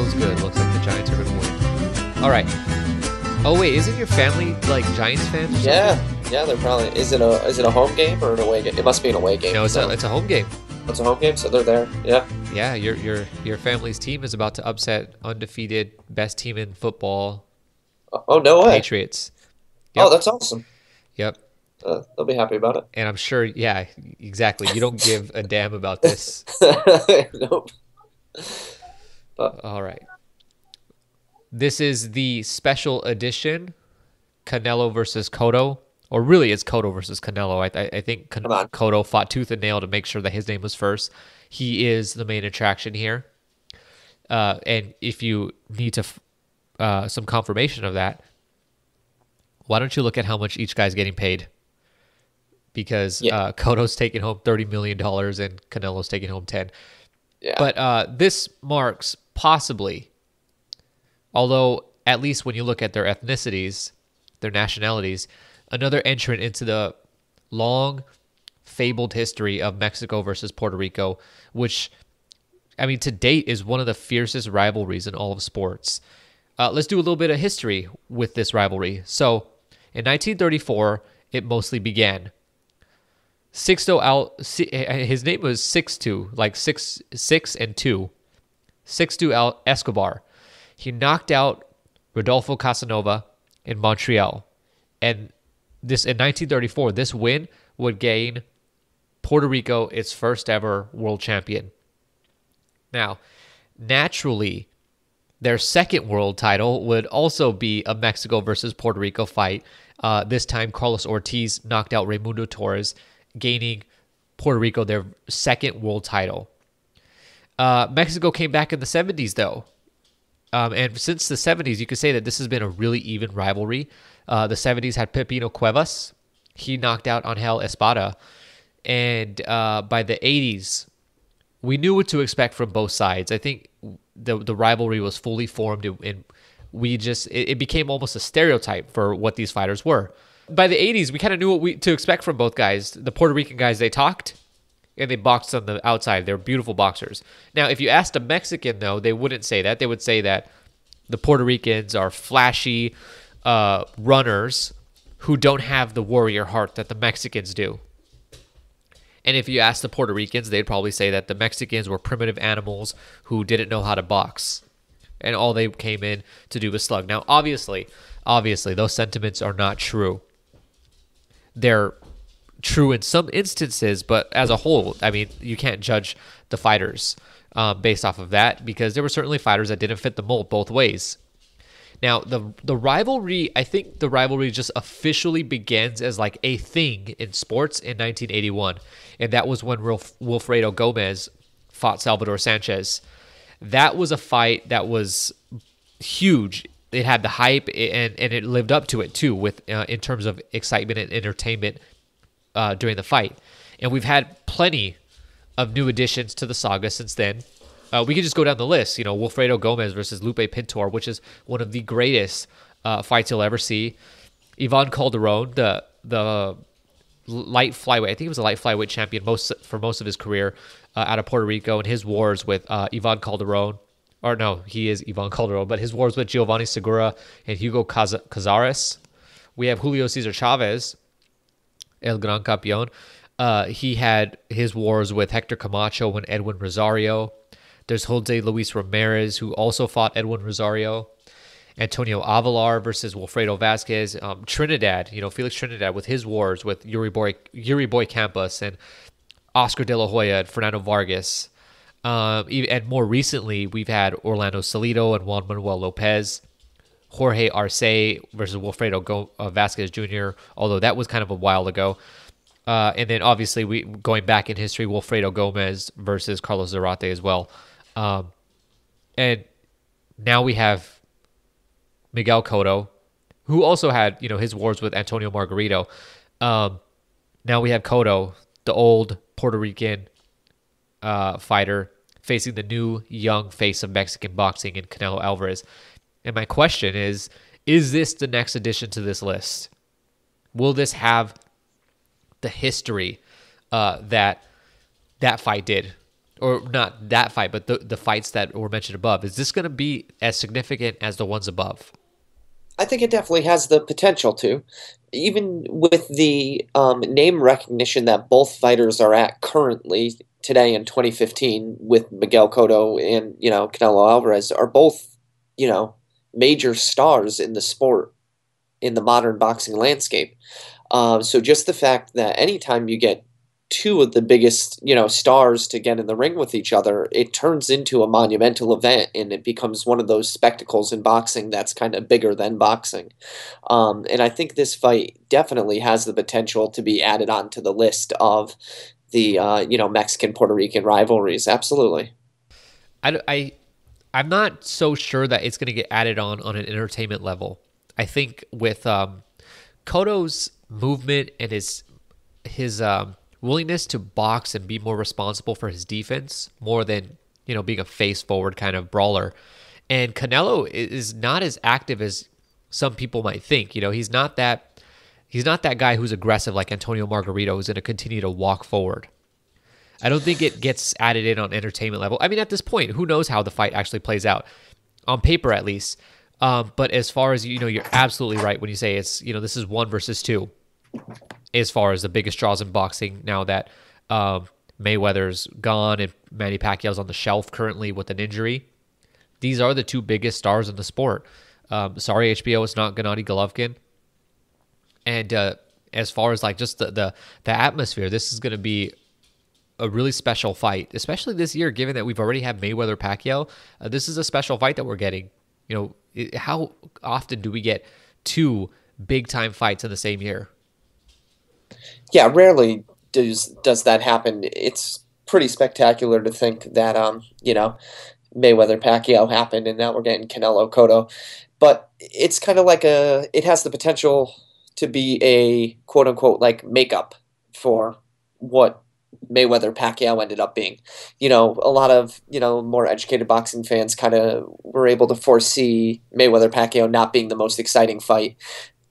feels good. Looks like the Giants are going to win. All right. Oh, wait. Isn't your family, like, Giants fans or something? Yeah, they're probably... Is it a home game or an away game? It must be an away game. No, it's a home game. It's a home game, so they're there. Yeah. Yeah, your family's team is about to upset undefeated best team in football. Oh, no way. Patriots. Yep. Oh, that's awesome. Yep. They'll be happy about it. And I'm sure, yeah, exactly. You don't give a damn about this. Nope. All right. This is the special edition, Canelo versus Cotto. Or really, it's Cotto versus Canelo. I think Cotto fought tooth and nail to make sure that his name was first. He is the main attraction here. And if you need to some confirmation of that, why don't you look at how much each guy's getting paid? Because Cotto's taking home $30 million and Canelo's taking home 10. Yeah. But this marks possibly, although at least when you look at their ethnicities, their nationalities, another entrant into the long, fabled history of Mexico versus Puerto Rico, which, I mean, to date is one of the fiercest rivalries in all of sports. Let's do a little bit of history with this rivalry. So, in 1934, it mostly began. His name was Sixto, like 6 and 2. Sixto Escobar. He knocked out Rodolfo Casanova in Montreal. And this in 1934, this win would gain Puerto Rico its first ever world champion. Now, naturally, their second world title would also be a Mexico versus Puerto Rico fight. This time, Carlos Ortiz knocked out Raimundo Torres, gaining Puerto Rico their second world title. Mexico came back in the 70s, though. And since the 70s, you could say that this has been a really even rivalry. The 70s had Pepino Cuevas. He knocked out Angel Espada. And by the 80s, we knew what to expect from both sides. I think the rivalry was fully formed, and it became almost a stereotype for what these fighters were. By the 80s, we kind of knew what to expect from both guys. The Puerto Rican guys, they talked, and they boxed on the outside. They're beautiful boxers. Now, if you asked a Mexican, though, they wouldn't say that. They would say that the Puerto Ricans are flashy runners who don't have the warrior heart that the Mexicans do. And if you ask the Puerto Ricans, they'd probably say that the Mexicans were primitive animals who didn't know how to box. And all they came in to do was slug. Now, obviously, those sentiments are not true. They're true in some instances, but as a whole, I mean, you can't judge the fighters based off of that, because there were certainly fighters that didn't fit the mold both ways. Now, the rivalry, I think the rivalry just officially begins as like a thing in sports in 1981. And that was when Wilfredo Gomez fought Salvador Sanchez. That was a fight that was huge. It had the hype, and it lived up to it too, with in terms of excitement and entertainment during the fight. And we've had plenty of new additions to the saga since then. We could just go down the list. You know, Wilfredo Gomez versus Lupe Pintor, which is one of the greatest fights you'll ever see. Ivan Calderon, the light flyweight, I think he was a light flyweight champion for most of his career out of Puerto Rico, and his wars with Ivan Calderon. Or no, he is Ivan Calderon, but his wars with Giovanni Segura and Hugo Cazares. We have Julio Cesar Chavez, El Gran Campeón. He had his wars with Hector Camacho and Edwin Rosario. There's Jose Luis Ramirez, who also fought Edwin Rosario. Antonio Avalar versus Wilfredo Vasquez. Trinidad, Felix Trinidad with his wars with Yuri Boy Campos and Oscar De La Hoya and Fernando Vargas. And more recently, we've had Orlando Salido and Juan Manuel Lopez. Jorge Arce versus Wilfredo Vasquez Jr., although that was kind of a while ago. And then obviously, going back in history, Wilfredo Gomez versus Carlos Zarate as well. And now we have Miguel Cotto, who also had his wars with Antonio Margarito. Now we have Cotto, the old Puerto Rican fighter, facing the new young face of Mexican boxing in Canelo Alvarez. And my question is this the next addition to this list? Will this have the history that fight did? or not that fight, but the fights that were mentioned above, is this going to be as significant as the ones above? I think it definitely has the potential to. Even with the name recognition that both fighters are at currently today in 2015 with Miguel Cotto and, Canelo Alvarez are both, major stars in the sport, in the modern boxing landscape. So just the fact that anytime you get two of the biggest, stars to get in the ring with each other, it turns into a monumental event and it becomes one of those spectacles in boxing that's kind of bigger than boxing. And I think this fight definitely has the potential to be added onto the list of the, Mexican Puerto Rican rivalries. Absolutely. I I'm not so sure that it's going to get added on an entertainment level. I think with Cotto's movement and his willingness to box and be more responsible for his defense, more than being a face forward kind of brawler. And Canelo is not as active as some people might think. He's not that guy who's aggressive like Antonio Margarito, who's going to continue to walk forward. I don't think it gets added in on entertainment level. I mean, at this point, who knows how the fight actually plays out, on paper at least. But as far as you're absolutely right when you say it's this is 1 versus 2, as far as the biggest draws in boxing now that Mayweather's gone and Manny Pacquiao's on the shelf currently with an injury. These are the two biggest stars in the sport. Sorry, HBO, it's not Gennady Golovkin. And as far as like just the atmosphere, this is going to be a really special fight, especially this year, given that we've already had Mayweather Pacquiao. This is a special fight that we're getting. How often do we get two big time fights in the same year? Yeah, rarely does that happen. It's pretty spectacular to think that Mayweather Pacquiao happened and now we're getting Canelo Cotto. But it's kind of like it has the potential to be a quote unquote like makeup for what Mayweather Pacquiao ended up being. A lot of, more educated boxing fans kind of were able to foresee Mayweather Pacquiao not being the most exciting fight.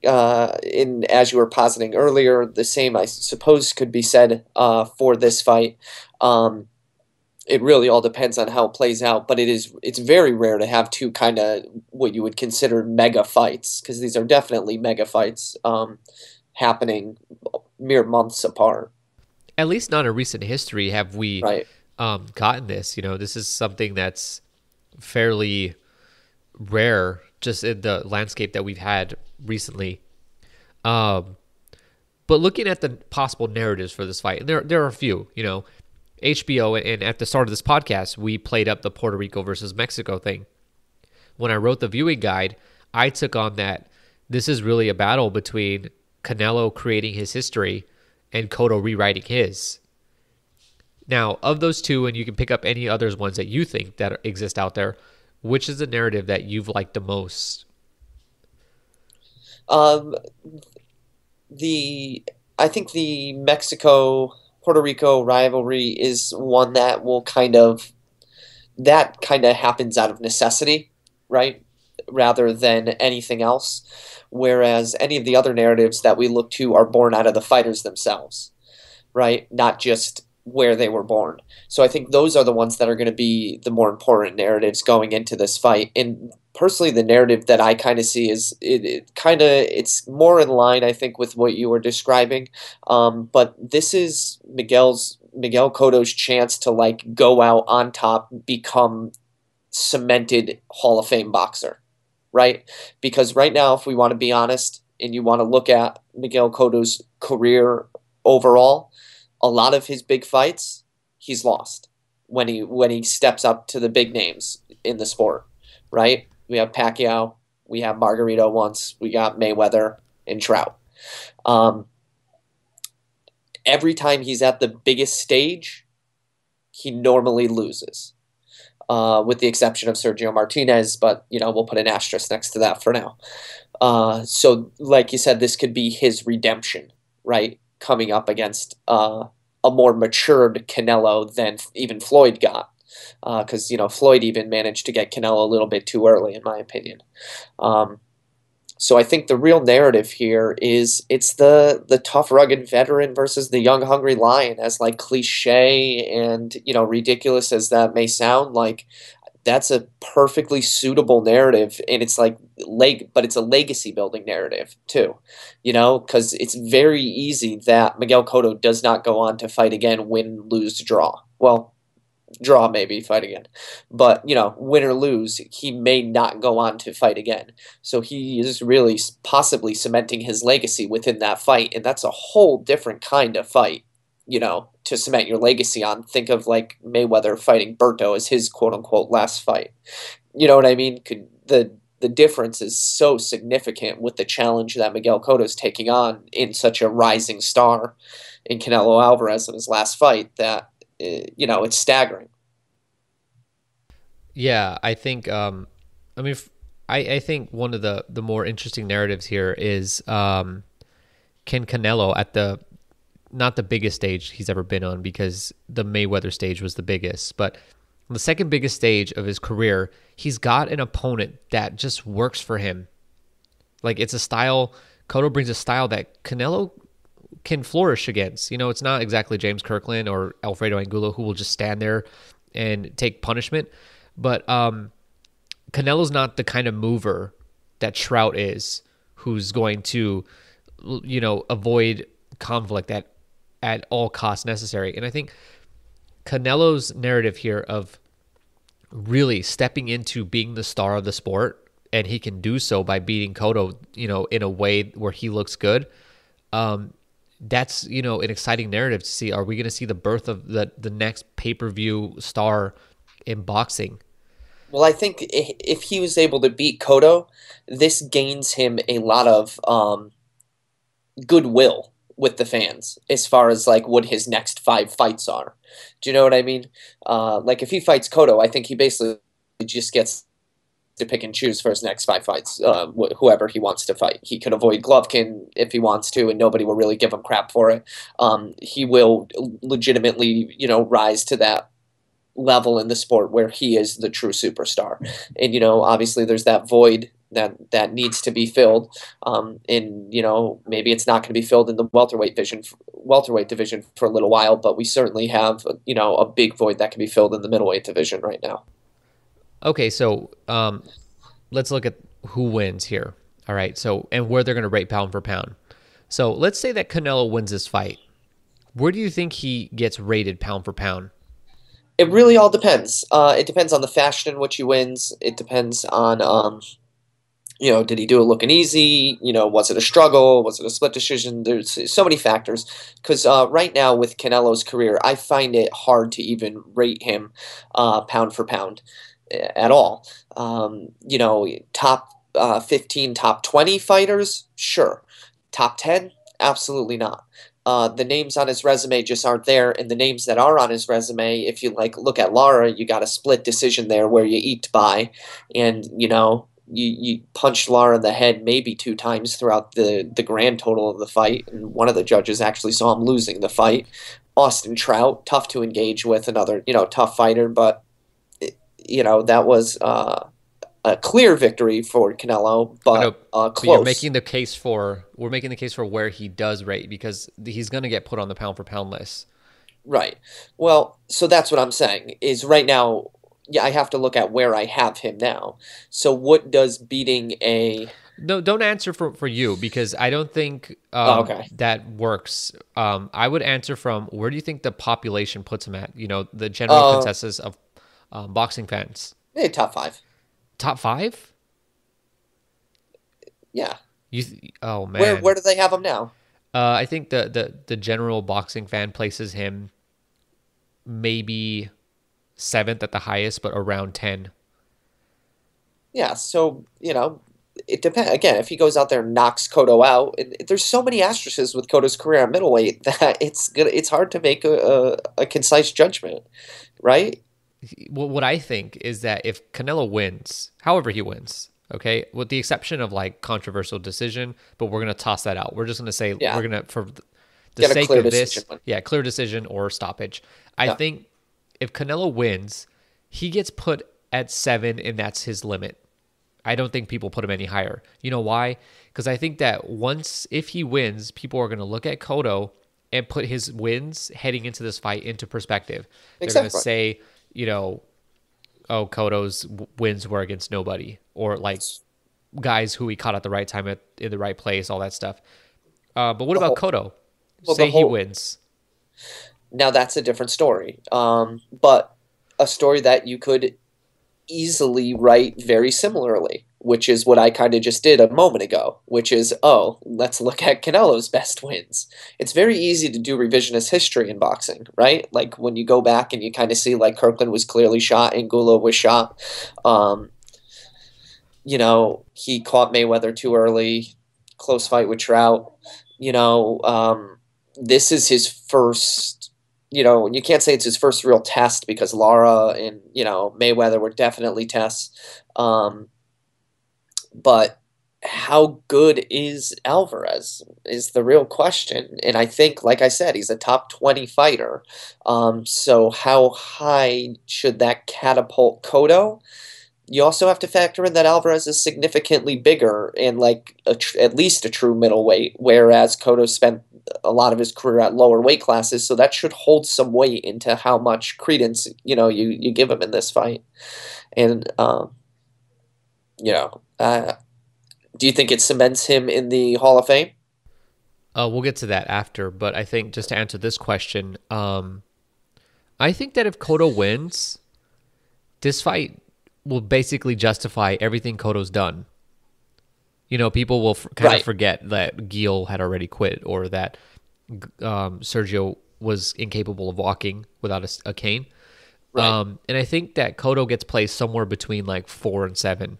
As you were positing earlier, the same, I suppose, could be said for this fight. It really all depends on how it plays out, but it's very rare to have two kind of what you would consider mega fights, because these are definitely mega fights happening mere months apart. At least not in recent history have we Right. gotten this. This is something that's fairly rare just in the landscape that we've had recently. But looking at the possible narratives for this fight, and there are a few, HBO, and at the start of this podcast, we played up the Puerto Rico versus Mexico thing. When I wrote the viewing guide, I took on that this is really a battle between Canelo creating his history and Cotto rewriting his. Now, of those two, and you can pick up any others ones that you think that exist out there, which is the narrative that you've liked the most? Um, I think the Mexico Puerto Rico rivalry is one that kind of happens out of necessity, right? Rather than anything else. Whereas any of the other narratives that we look to are born out of the fighters themselves, right? Not just where they were born. So I think those are the ones that are going to be the more important narratives going into this fight. And personally, the narrative that I kind of see is it's more in line, I think, with what you were describing. But this is Miguel Cotto's chance to like go out on top, become cemented Hall of Fame boxer, right? Because right now, if we want to be honest, and you want to look at Miguel Cotto's career overall, a lot of his big fights he's lost when he steps up to the big names in the sport, right? We have Pacquiao, we have Margarito once, we got Mayweather and Trout. Every time he's at the biggest stage, he normally loses. With the exception of Sergio Martinez, but we'll put an asterisk next to that for now. So, like you said, this could be his redemption, right? Coming up against a more matured Canelo than even Floyd got, because Floyd even managed to get Canelo a little bit too early, in my opinion. So I think the real narrative here is it's the tough, rugged veteran versus the young, hungry lion. As like cliche and ridiculous as that may sound, like that's a perfectly suitable narrative, and it's like but it's a legacy building narrative too, because it's very easy that Miguel Cotto does not go on to fight again, win, lose, draw. Well, draw maybe, fight again, but win or lose, he may not go on to fight again. So he is really possibly cementing his legacy within that fight, and that's a whole different kind of fight, to cement your legacy on. Think of like Mayweather fighting Berto as his quote unquote last fight. You know what I mean? The difference is so significant with the challenge that Miguel Cotto is taking on in such a rising star in Canelo Alvarez in his last fight that it's staggering. Yeah, I think. I mean, I think one of the more interesting narratives here is can Canelo at the not the biggest stage he's ever been on, because the Mayweather stage was the biggest, but the second biggest stage of his career, he's got an opponent that just works for him. Like, it's a style. Cotto brings a style that Canelo can flourish against. It's not exactly James Kirkland or Alfredo Angulo who will just stand there and take punishment. But Canelo's not the kind of mover that Trout is, who's going to, avoid conflict at all costs necessary. And I think Canelo's narrative here of really stepping into being the star of the sport, and he can do so by beating Cotto, in a way where he looks good. That's, an exciting narrative to see. Are we going to see the birth of the next pay-per-view star in boxing? Well, I think if he was able to beat Cotto, this gains him a lot of goodwill with the fans as far as like what his next 5 fights are. Do you know what I mean? Like if he fights Cotto, I think he basically just gets to pick and choose for his next 5 fights, whoever he wants to fight. He could avoid Golovkin if he wants to, and nobody will really give him crap for it. He will legitimately, rise to that level in the sport where he is the true superstar. And obviously there's that void that needs to be filled, and maybe it's not going to be filled in the welterweight division for a little while, but we certainly have a big void that can be filled in the middleweight division right now. Okay, so let's look at who wins here. All right, so and where they're going to rate pound for pound. So let's say that Canelo wins this fight. Where do you think he gets rated pound for pound? It really all depends. It depends on the fashion in which he wins. It depends on did he do it looking easy? Was it a struggle? Was it a split decision? There's so many factors. Because right now with Canelo's career, I find it hard to even rate him pound for pound at all. Top 15, top 20 fighters? Sure. Top 10? Absolutely not. The names on his resume just aren't there, and the names that are on his resume, if you look at Lara, you got a split decision there where you eked by, and you punched Lara in the head maybe 2 times throughout the grand total of the fight, and one of the judges actually saw him losing the fight. Austin Trout, tough to engage with, another tough fighter, but that was a clear victory for Canelo, but close. We're making the case for where he does rate, because he's going to get put on the pound for pound list. Right. Well, so that's what I'm saying is right now, yeah, I have to look at where I have him now. So what does beating a... No, don't answer for you, because I don't think okay. that works. I would answer from where do you think the population puts him at? The general consensus of boxing fans. Top 5. Top 5? Yeah. Oh man. Where do they have him now? I think the general boxing fan places him maybe 7th at the highest, but around 10. Yeah, so it depends. Again, if he goes out there and knocks Cotto out, there's so many asterisks with Cotto's career at middleweight that it's hard to make a concise judgment, right? Well, what I think is that if Canelo wins, however he wins, okay, with the exception of like controversial decision, but we're gonna toss that out. We're just gonna say we're gonna, for the sake of this, clear decision or stoppage. I think if Canelo wins, he gets put at 7, and that's his limit. I don't think people put him any higher. You know why? Because I think that if he wins, people are going to look at Cotto and put his wins heading into this fight into perspective. They're going to Exactly. say, oh, Cotto's wins were against nobody, or like guys who he caught at the right time in the right place, all that stuff. But what The about whole, Cotto? well, the Say he whole, wins. now that's a different story. But a story that you could easily write very similarly, which is what I kind of just did a moment ago, which is, oh, let's look at Canelo's best wins. It's very easy to do revisionist history in boxing, right? Like when you go back and you kind of see like Kirkland was clearly shot and Gula was shot. Um, he caught Mayweather too early, close fight with Trout. This is his first, you can't say it's his first real test because Lara and, Mayweather were definitely tests. But how good is Alvarez is the real question. And I think, like I said, he's a top 20 fighter. So how high should that catapult Cotto? You also have to factor in that Alvarez is significantly bigger and like at least a true middleweight, whereas Cotto spent a lot of his career at lower weight classes. So that should hold some weight into how much credence you give him in this fight. And you know, uh, do you think it cements him in the Hall of Fame? We'll get to that after, but I think just to answer this question, I think that if Cotto wins, this fight will basically justify everything Cotto's done. People will kind of Right. forget that Gil had already quit, or that Sergio was incapable of walking without a cane. Right. And I think that Cotto gets placed somewhere between like 4 and 7.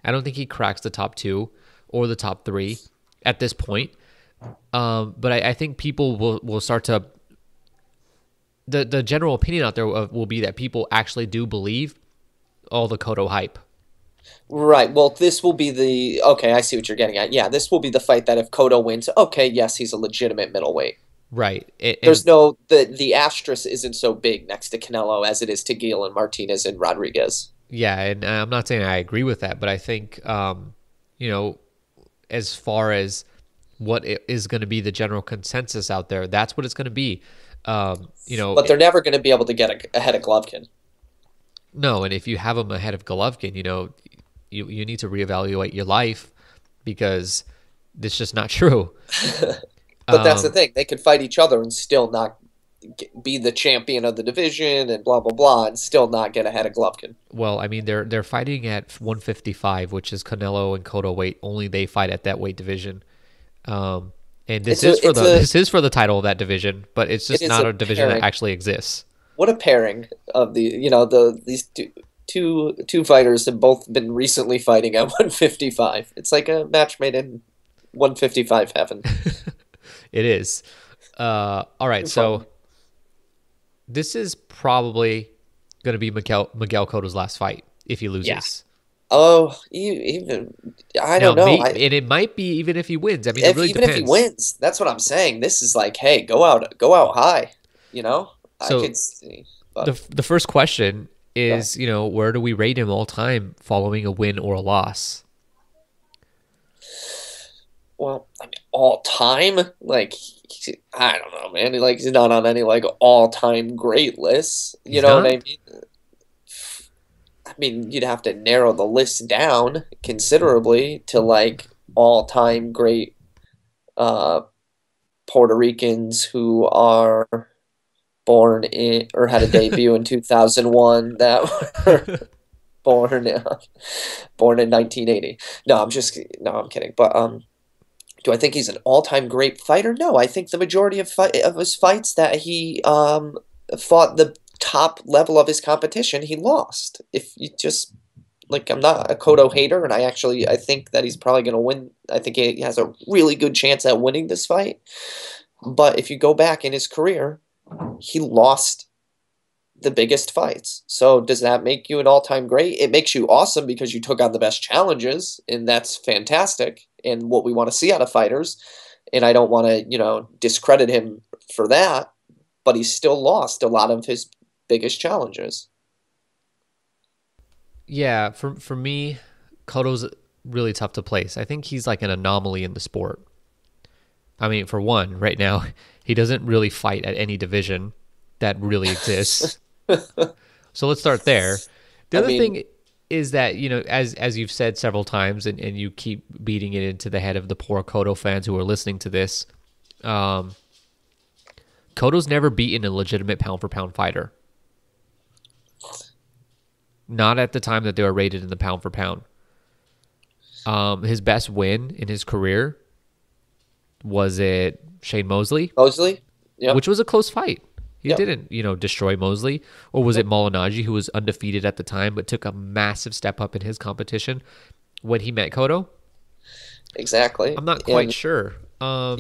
I don't think he cracks the top 2 or the top 3 at this point. But I think people will start to the general opinion out there will be that people actually do believe all the Cotto hype. Right. Well, this will be the okay. I see what you're getting at. Yeah, this will be the fight that if Cotto wins, okay, yes, he's a legitimate middleweight. Right. There's no the asterisk isn't so big next to Canelo as it is to Gil and Martinez and Rodriguez. Yeah, and I'm not saying I agree with that, but I think, as far as what is going to be the general consensus out there, that's what it's going to be. Um, you know, But they're never going to be able to get ahead of Golovkin. no, and if you have him ahead of Golovkin, you need to reevaluate your life because it's just not true. But that's the Um, thing; they could fight each other and still not be the champion of the division and blah blah blah, and still not get ahead of Golovkin. well, I mean, they're fighting at 155, which is Canelo and Cotto weight. Only they fight at that weight division. Um, and It's a it's a this is for the title of that division, but it's it just is not a a division that pairing. actually exists. What a pairing of these two fighters have both been recently fighting at 155. It's like a match made in 155 heaven. It is. All right, Too so funny. this is probably going to be Miguel Cotto's last fight if he Yeah. loses. Oh, even I Now, don't know. and it might be even if he wins. I mean, it If really even if he depends. wins, that's what I'm saying. This is like, hey, go out high. You know, I So could see, the but the first question go. is, where do we rate him all time following a win or a loss? Well, I mean, all time, like I don't know, man. Like he's not on any like all time great lists. You He's know what I not. mean? I mean, you'd have to narrow the list down considerably to like all time great uh, Puerto Ricans who are born in or had a debut in 2001 that were born born in 1980. No, I'm kidding. But do I think he's an all-time great fighter? No, I think the majority of his fights that he fought the top level of his competition, he lost. If you just like, I'm not a Cotto hater, and I think that he's probably going to win. I think he has a really good chance at winning this fight. But if you go back in his career, he lost the biggest fights. So does that make you an all-time great? It makes you awesome because you took on the best challenges, and that's fantastic and what we want to see out of fighters. And I don't want to, discredit him for that, but he still lost a lot of his biggest challenges. Yeah, for me, Cotto's really tough to place. I think he's like an anomaly in the sport. I mean, for one, right now, he doesn't really fight at any division that really exists. So let's start there. The other thing is that, as you've said several times, and you keep beating it into the head of the poor Cotto fans who are listening to this, Cotto's never beaten a legitimate pound-for-pound fighter. Not at the time that they were rated in the pound-for-pound. His best win in his career, was it Shane Mosley? Mosley? Yep. Which was a close fight. He didn't, destroy Mosley. Or was it Molinagi, who was undefeated at the time, but took a massive step up in his competition when he met Cotto? Exactly. I'm not quite sure. But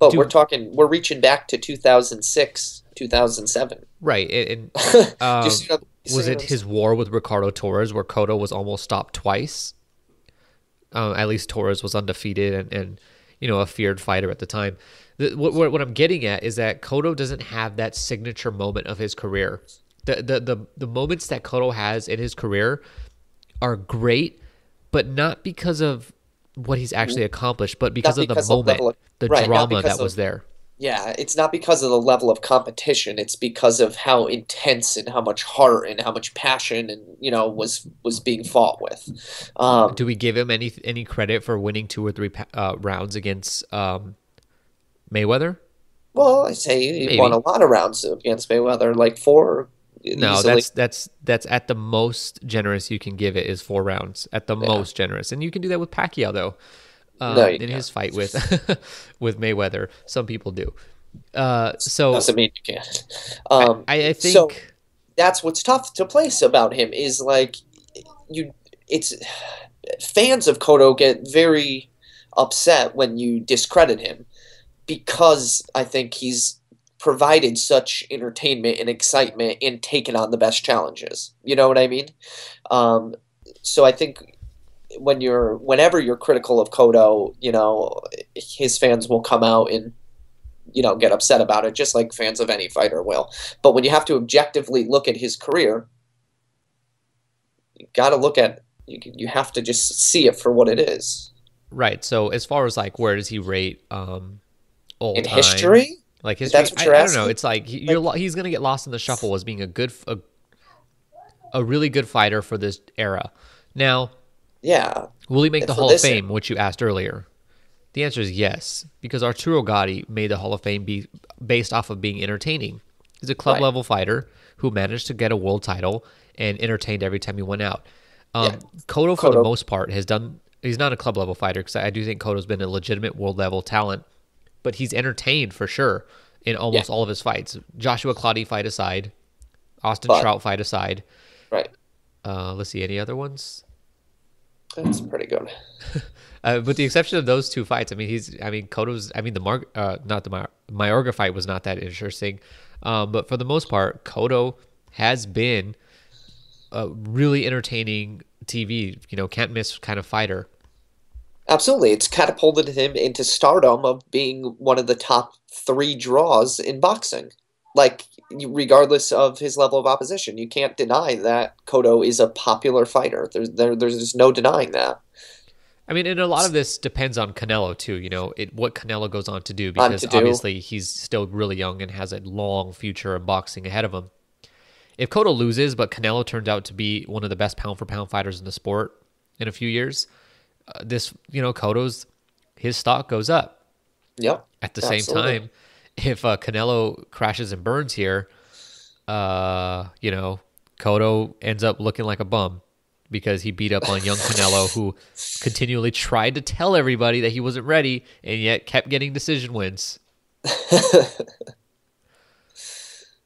we're reaching back to 2006, 2007. Right. And was it his war with Ricardo Torres where Cotto was almost stopped twice? At least Torres was undefeated and a feared fighter at the time. What I'm getting at is that Cotto doesn't have that signature moment of his career. The moments that Cotto has in his career are great, but not because of what he's actually accomplished, but because of the moment, the drama that was there. Yeah, it's not because of the level of competition. It's because of how intense and how much heart and how much passion and was being fought with. Do we give him any credit for winning 2 or 3 rounds against Mayweather? Well, I say he won a lot of rounds against Mayweather, like 4. No, that's at the most generous you can give it is 4 rounds at the most generous, and you can do that with Pacquiao though. His fight with with Mayweather, some people do. So doesn't mean you can't. I think so. That's what's tough to place about him is it's fans of Cotto get very upset when you discredit him because I think he's provided such entertainment and excitement and taken on the best challenges. You know what I mean? So I think whenever you're critical of Cotto, his fans will come out and get upset about it, just like fans of any fighter will. But when you have to objectively look at his career, you got to look at you have to just see it for what it is. Right. So as far as where does he rate all in time? History? Like history? That's what you're I don't asking? know. It's he's going to get lost in the shuffle as being a really good fighter for this era. Now, yeah. Will he make the Hall of Fame, which you asked earlier? The answer is yes, because Arturo Gatti made the Hall of Fame based off of being entertaining. He's a club-level fighter who managed to get a world title and entertained every time he went out. Cotto, for the most part, he's not a club-level fighter, because I do think Cotto's been a legitimate world-level talent, but he's entertained for sure in almost all of his fights. Joshua Clottey fight aside, Austin Trout fight aside. Right. Let's see, any other ones? That's pretty good. With the exception of those 2 fights, Cotto's. The Mayorga fight was not that interesting, but for the most part, Cotto has been a really entertaining TV, can't miss kind of fighter. Absolutely, it's catapulted him into stardom of being one of the top 3 draws in boxing. Regardless of his level of opposition, you can't deny that Cotto is a popular fighter. There's just no denying that. And a lot of this depends on Canelo too. What Canelo goes on to do, because obviously he's still really young and has a long future in boxing ahead of him. If Cotto loses, but Canelo turns out to be one of the best pound-for-pound fighters in the sport in a few years, Cotto's his stock goes up. Yep. At the same time, if Canelo crashes and burns here, Cotto ends up looking like a bum because he beat up on young Canelo, who continually tried to tell everybody that he wasn't ready and yet kept getting decision wins.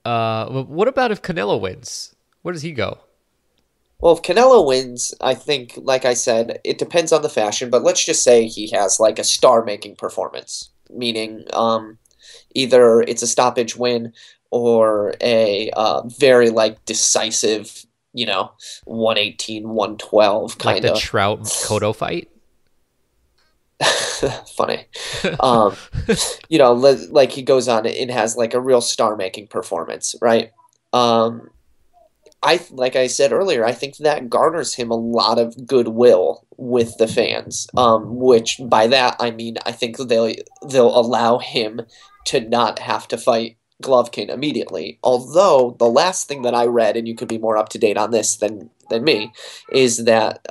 What about if Canelo wins? Where does he go? Well, if Canelo wins, I think, like I said, it depends on the fashion, but let's just say he has a star-making performance, meaning either it's a stoppage win or a very decisive, 118, 112 kind of. Like the Trout-Cotto fight? Funny. He goes on and has a real star-making performance, right? like I said earlier, I think that garners him a lot of goodwill with the fans. Which by that I mean I think they'll allow him to not have to fight Golovkin immediately. Although the last thing that I read, and you could be more up to date on this than me, is that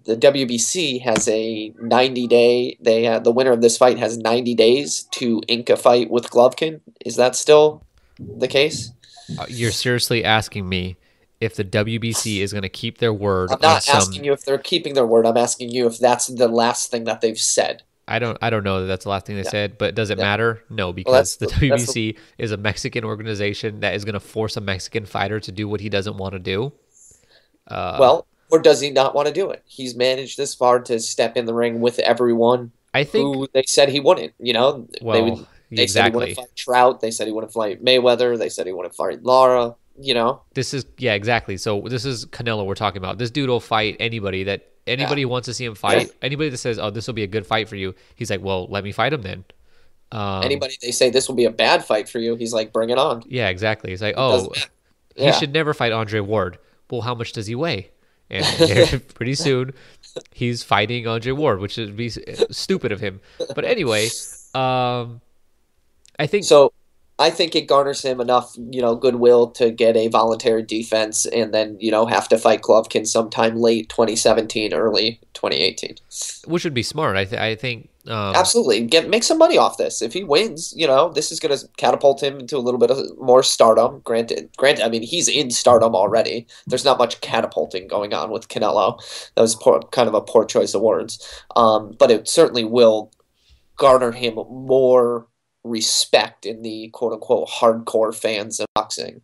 the WBC has a 90-day. The winner of this fight has 90 days to ink a fight with Golovkin. Is that still the case? You're seriously asking me if the WBC is going to keep their word I'm on not asking you if they're keeping their word. I'm asking you if that's the last thing that they've said. I don't know that that's the last thing they said, but does it matter? No, Well, because the WBC is a Mexican organization that is going to force a Mexican fighter to do what he doesn't want to do. Well, or does he not want to do it? He's managed this far to step in the ring with everyone I think who they said he wouldn't. well, they said he wouldn't fight Trout. They said he wouldn't fight Mayweather. They said he wouldn't fight Lara. This is exactly. So this is Canelo we're talking about. This dude will fight anybody that anybody wants to see him fight. Anybody that says, "Oh, this will be a good fight for you," he's like, "Well, let me fight him then." Anybody they say this will be a bad fight for you, he's like, "Bring it on." Yeah, exactly. He's like, It "Oh, doesn't matter. he Yeah. should never fight Andre Ward." Well, how much does he weigh? And pretty soon, he's fighting Andre Ward, which would be stupid of him. But anyway, I think So I think it garners him enough, goodwill to get a voluntary defense and then, have to fight Golovkin sometime late 2017, early 2018. which would be smart. I think Absolutely. Make some money off this. If he wins, this is going to catapult him into a little bit of more stardom. Granted, I mean, he's in stardom already. There's not much catapulting going on with Canelo. That was kind of a poor choice of words. But it certainly will garner him more respect in the quote-unquote hardcore fans of boxing.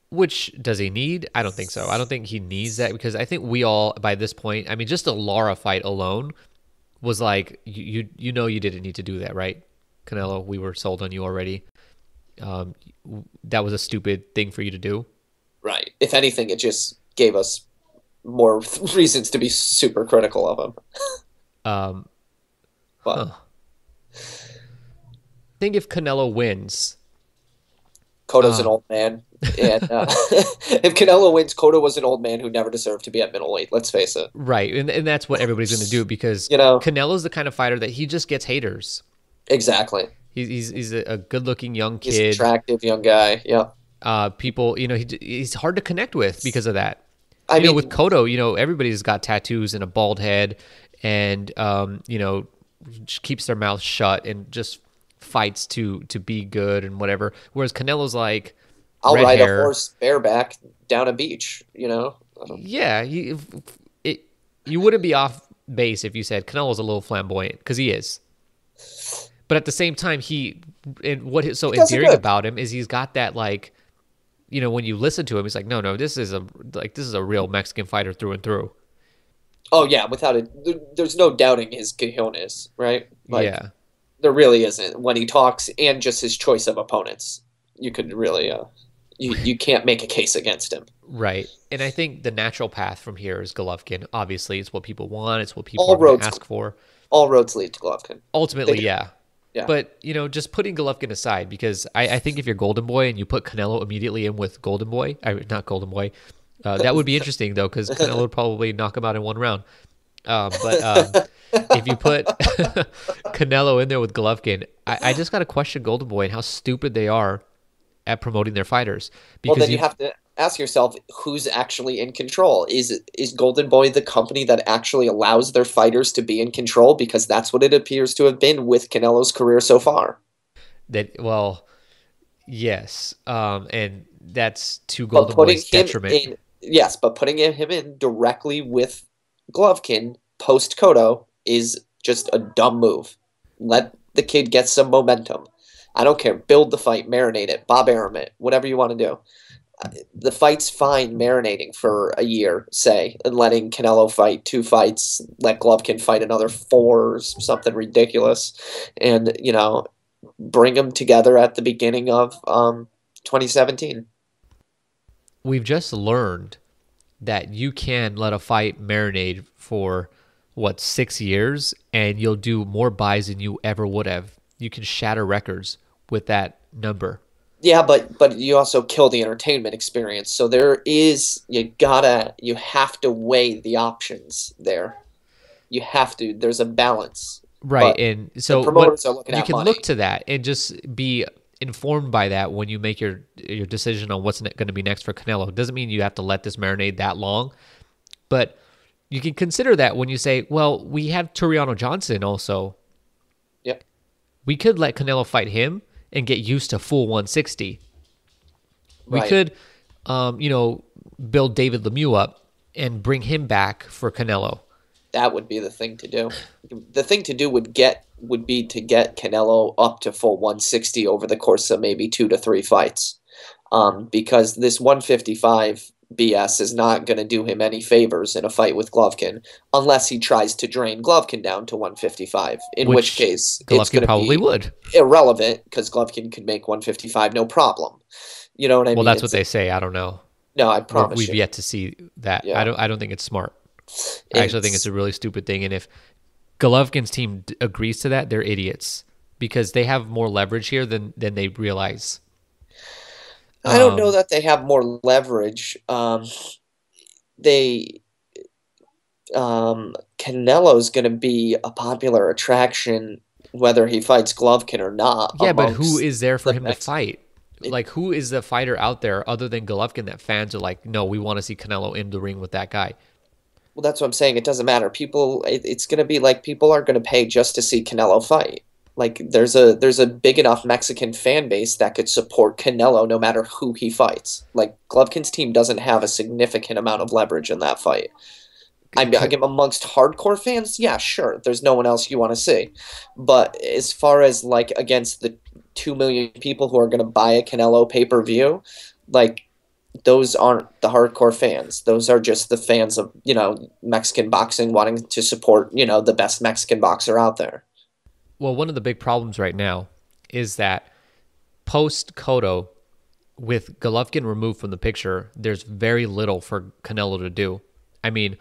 which does he need? I don't think so. I don't think he needs that because I think we all by this point, I mean, just the Lara fight alone was like you didn't need to do that, right? Canelo, we were sold on you already. That was a stupid thing for you to do. Right. If anything, it just gave us more reasons to be super critical of him. But Huh. I think if Canelo wins, Cotto's an old man. And if Canelo wins, Cotto was an old man who never deserved to be at middleweight. Let's face it. right, and that's what everybody's going to do because Canelo's the kind of fighter that he just gets haters. Exactly. He's a good-looking young He's kid. an attractive young guy. Yeah. People, he's hard to connect with because of that. I mean, With Cotto, everybody's got tattoos and a bald head, and just keeps their mouth shut and just fights to be good and whatever. Whereas Canelo's like, I'll red ride hair. a horse bareback down a beach. Yeah, you wouldn't be off base if you said Canelo's a little flamboyant because he is. But at the same time, what is so He does it endearing good. about him is he's got that like, when you listen to him, he's like, no, this is a real Mexican fighter through and through. Oh yeah, without it, there's no doubting his cojones, right? Yeah. There really isn't when he talks, and just his choice of opponents. You could really, you can't make a case against him. Right. And I think the natural path from here is Golovkin. Obviously, it's what people want. It's what people All are going roads- to ask for. All roads lead to Golovkin. Ultimately, They do. yeah. Yeah. But, just putting Golovkin aside, because I think if you're Golden Boy and you put Canelo immediately in with Golden Boy, not Golden Boy, that would be interesting, though, because Canelo would probably knock him out in one round. But if you put Canelo in there with Golovkin, I just got to question Golden Boy and how stupid they are at promoting their fighters. Well, Because then you have to ask yourself, who's actually in control? Is Golden Boy the company that actually allows their fighters to be in control? Because that's what it appears to have been with Canelo's career so far. Yes, and that's to But Golden putting Boy's him detriment. in, yes, but putting him in directly with Golovkin post Cotto is just a dumb move. Let the kid get some momentum. I don't care. Build the fight, marinate it, Bob Arum it, whatever you want to do. The fight's fine marinating for a year, say, and letting Canelo fight 2 fights, let Golovkin fight another 4 or something ridiculous, and, bring them together at the beginning of 2017. We've just learned that you can let a fight marinate for 6 years, and you'll do more buys than you ever would have. You can shatter records with that number. Yeah, but you also kill the entertainment experience. So you have to weigh the options there. You have to. There's a balance, Right. but And the so what promoters are looking you at can look money. to that and just be informed by that when you make your decision on what's going to be next for Canelo. It doesn't mean you have to let this marinate that long, but you can consider that when you say, well, we have Turiano Johnson also. Yep. We could let Canelo fight him and get used to full 160. We Right. could, you know, build David Lemieux up and bring him back for Canelo. That would be the thing to do. The thing to do would be to get Canelo up to full 160 over the course of maybe 2 to 3 fights. Because this 155 BS is not going to do him any favors in a fight with Golovkin unless he tries to drain Golovkin down to 155, in which Which case it's Golovkin going to probably be would. irrelevant because Golovkin could make 155 no problem. You know what I Well, mean? that's what they say. I don't know. No, I promise We've you. yet to see that. Yeah. I don't think it's smart. I actually think it's It's a really stupid thing. And if Golovkin's team agrees to that, they're idiots because they have more leverage here than they realize. I don't know Um, that they have more leverage. They Canelo's going to be a popular attraction whether he fights Golovkin or not yeah, but who amongst is there for the him to Mex. fight? It, Like, who is the fighter out there other than Golovkin that fans are like, no, we want to see Canelo in the ring with that guy? well, that's what I'm saying. It doesn't matter. It's going to be like people are going to pay just to see Canelo fight. Like there's a big enough Mexican fan base that could support Canelo no matter who he fights. Like Golovkin's team doesn't have a significant amount of leverage in that fight. Amongst hardcore fans, yeah, sure. There's no one else you want to see, but as far as like against the 2 million people who are going to buy a Canelo pay-per-view, like those aren't the hardcore fans. Those are just the fans of Mexican boxing wanting to support the best Mexican boxer out there. Well, one of the big problems right now is that post Cotto, with Golovkin removed from the picture, there's very little for Canelo to do. I mean,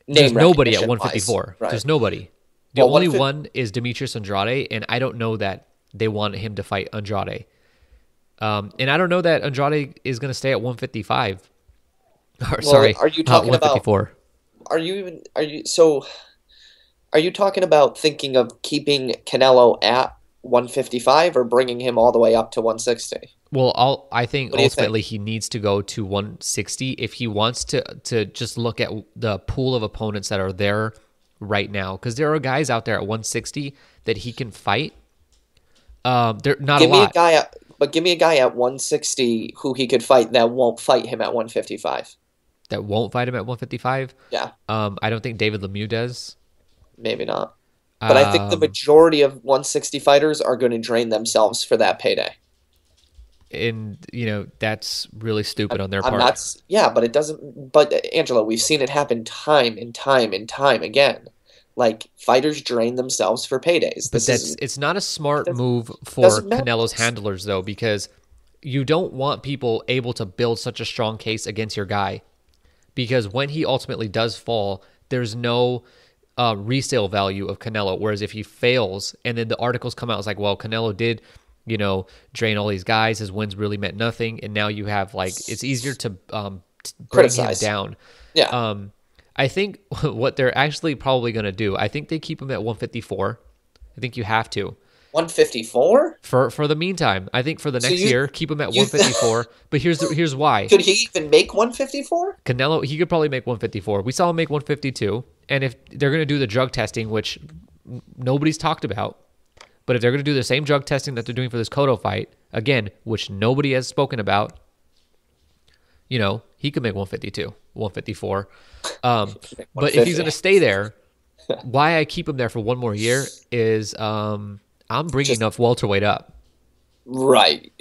there's Name nobody at recognition wise, 154. right? There's nobody. The Well, only one is Demetrius Andrade, and I don't know that they want him to fight Andrade. And I don't know that Andrade is going to stay at 155. Or well, sorry, are you talking about? 154. Are you even? Are you so? Are you talking about thinking of keeping Canelo at 155 or bringing him all the way up to 160? Well, I think What do you think? ultimately he needs to go to 160 if he wants to just look at the pool of opponents that are there right now, because there are guys out there at 160 that he can fight. They're not a Give me a lot guy give me a guy at 160 who he could fight that won't fight him at 155. that won't fight him at 155. Yeah, I don't think David Lemieux does. maybe not. But I think the Um, majority of 160 fighters are going to drain themselves for that payday. and that's really stupid on their I'm part. not. Yeah, but it doesn't. But Angela, we've seen it happen time and time and time again. Like fighters drain themselves for paydays. But This is it's not a smart doesn't move for doesn't matter. Canelo's handlers though, because you don't want people able to build such a strong case against your guy, because when he ultimately does fall, there's no resale value of Canelo. Whereas if he fails and then the articles come out, it's like, well, Canelo did, drain all these guys. His wins really meant nothing. And now you have it's easier to bring him Criticize. down. Yeah, I think what they're actually probably going to do, I think they keep him at 154. I think you have to. 154. For the meantime, I think for the So next year, keep him at you 154. But here's why. could he even make 154? Canelo, he could probably make 154. We saw him make 152. And if they're going to do the drug testing, which nobody's talked about, but if they're going to do the same drug testing that they're doing for this Cotto fight, again, which nobody has spoken about, he could make 152, 154. But if he's going to stay there, why I keep him there for one more year is I'm bringing Just enough welterweight up. right.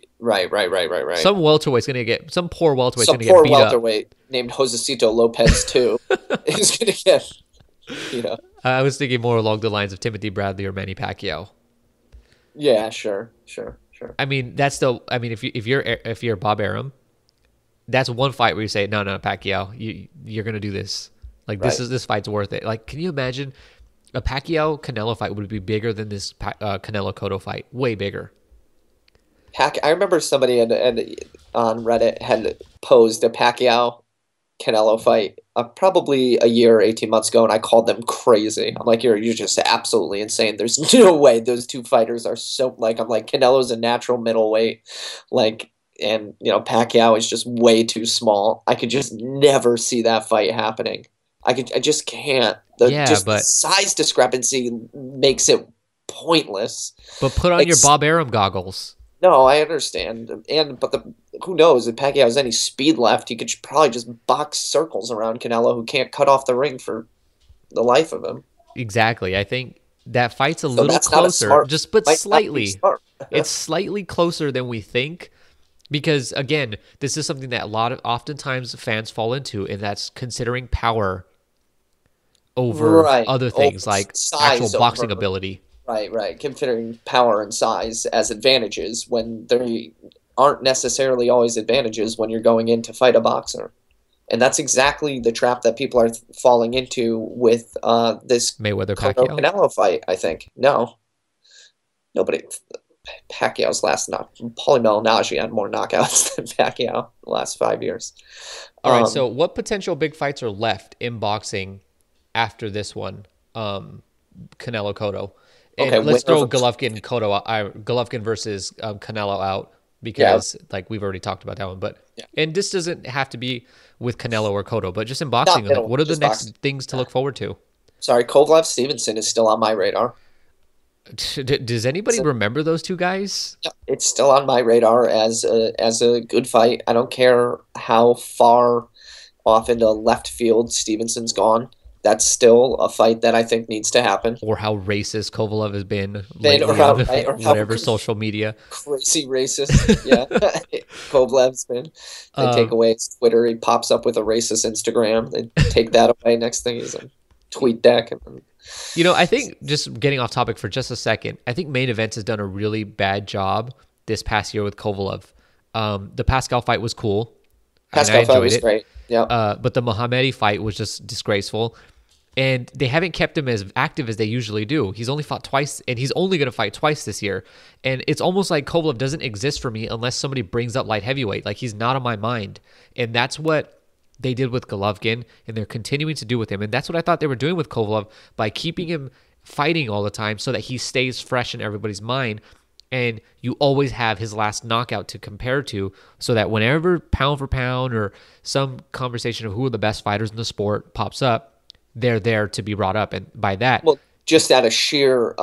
Some poor welterweight's Some going to poor get beat up. welterweight named Josecito Lopez too is going to get I was thinking more along the lines of Timothy Bradley or Manny Pacquiao. Yeah, sure. I mean, if you're Bob Arum, that's one fight where you say, no, Pacquiao, you're gonna do this. Like Right. this fight's worth it. Like, can you imagine a Pacquiao Canelo fight would be bigger than this Canelo Cotto fight? Way bigger. I remember somebody on Reddit had posed a Pacquiao Canelo fight probably a year or 18 months ago, and I called them crazy. I'm like, you're just absolutely insane. There's no way those two fighters are so like. I'm like, Canelo's a natural middleweight, like, and Pacquiao is just way too small. I could just never see that fight happening. I just can't. Yeah, The but size discrepancy makes it pointless. put on your Bob Arum goggles. No, I understand, but who knows if Pacquiao has any speed left? He could probably just box circles around Canelo, who can't cut off the ring for the life of him. Exactly. I think that fight's a So little that's not a closer, smart. just but Might not be slightly. smart. It's slightly closer than we think, because again, this is something that oftentimes fans fall into, and that's considering power over Right. other things like Size actual boxing over. ability. Right. Considering power and size as advantages when they aren't necessarily always advantages when you're going in to fight a boxer. And that's exactly the trap that people are falling into with this Mayweather Cotto Pacquiao. Canelo fight, I think. Nobody. Pacquiao's last knock. Paulie Malignaggi had more knockouts than Pacquiao the last 5 years. All right, so what potential big fights are left in boxing after this one? Canelo Cotto. And Okay, let's throw winner Golovkin versus Canelo out, because like we've already talked about that one. But and this doesn't have to be with Canelo or Cotto, but just in boxing, like, what are the next things to look forward to? Sorry, Kovalev Stevenson is still on my radar. Does anybody remember those two guys? It's still on my radar as a good fight. I don't care how far off into left field Stevenson's gone. That's still a fight that I think needs to happen. Or how racist Kovalev has been lately or whatever social media. Crazy racist, yeah. Kovalev's been. They take away his Twitter. He pops up with a racist Instagram. They take that away. Next thing he's a tweet deck. I think, just getting off topic for just a second, I think Main Events has done a really bad job this past year with Kovalev. The Pascal fight was cool. Pascal fight was great. Yeah. But the Muhammadi fight was just disgraceful. And they haven't kept him as active as they usually do. He's only fought twice, and he's only going to fight twice this year. And it's almost like Kovalev doesn't exist for me unless somebody brings up light heavyweight. Like, he's not on my mind. And that's what they did with Golovkin, and they're continuing to do with him. And that's what I thought they were doing with Kovalev by keeping him fighting all the time so that he stays fresh in everybody's mind. And you always have his last knockout to compare to, so that whenever pound for pound or some conversation of who are the best fighters in the sport pops up, they're there to be brought up. And by that, well, just out of sheer,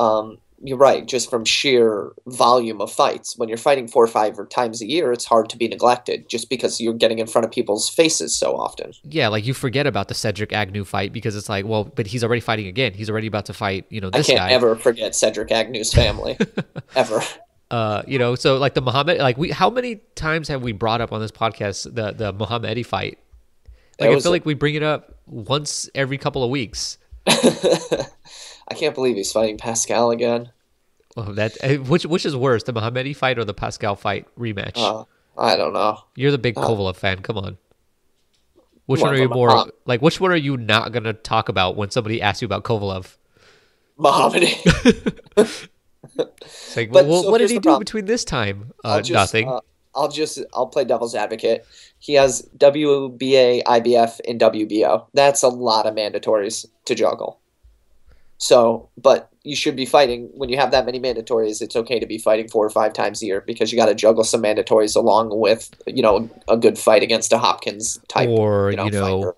you're right, just from sheer volume of fights. When you're fighting 4 or 5 times a year, it's hard to be neglected just because you're getting in front of people's faces so often. Yeah, like you forget about the Cedric Agnew fight because it's like, well, but he's already fighting again. He's already about to fight, this guy. I can't ever forget Cedric Agnew's family, ever. So like the Muhammad, like how many times have we brought up on this podcast the Muhammadi fight? Like, I feel like we bring it up once every couple of weeks. I can't believe he's fighting Pascal again. Oh, which is worse, the Muhammadi fight or the Pascal fight rematch? I don't know. You're the big Kovalev fan. Come on. Which one are you more like? Which one are you not gonna talk about when somebody asks you about Kovalev? Muhammadi. It's like, what did he do between this time? Nothing. I'll play devil's advocate. He has WBA, IBF, and WBO. That's a lot of mandatories to juggle. So, but you should be fighting, when you have that many mandatories, it's okay to be fighting 4 or 5 times a year because you got to juggle some mandatories along with, a good fight against a Hopkins type. Or, fighter.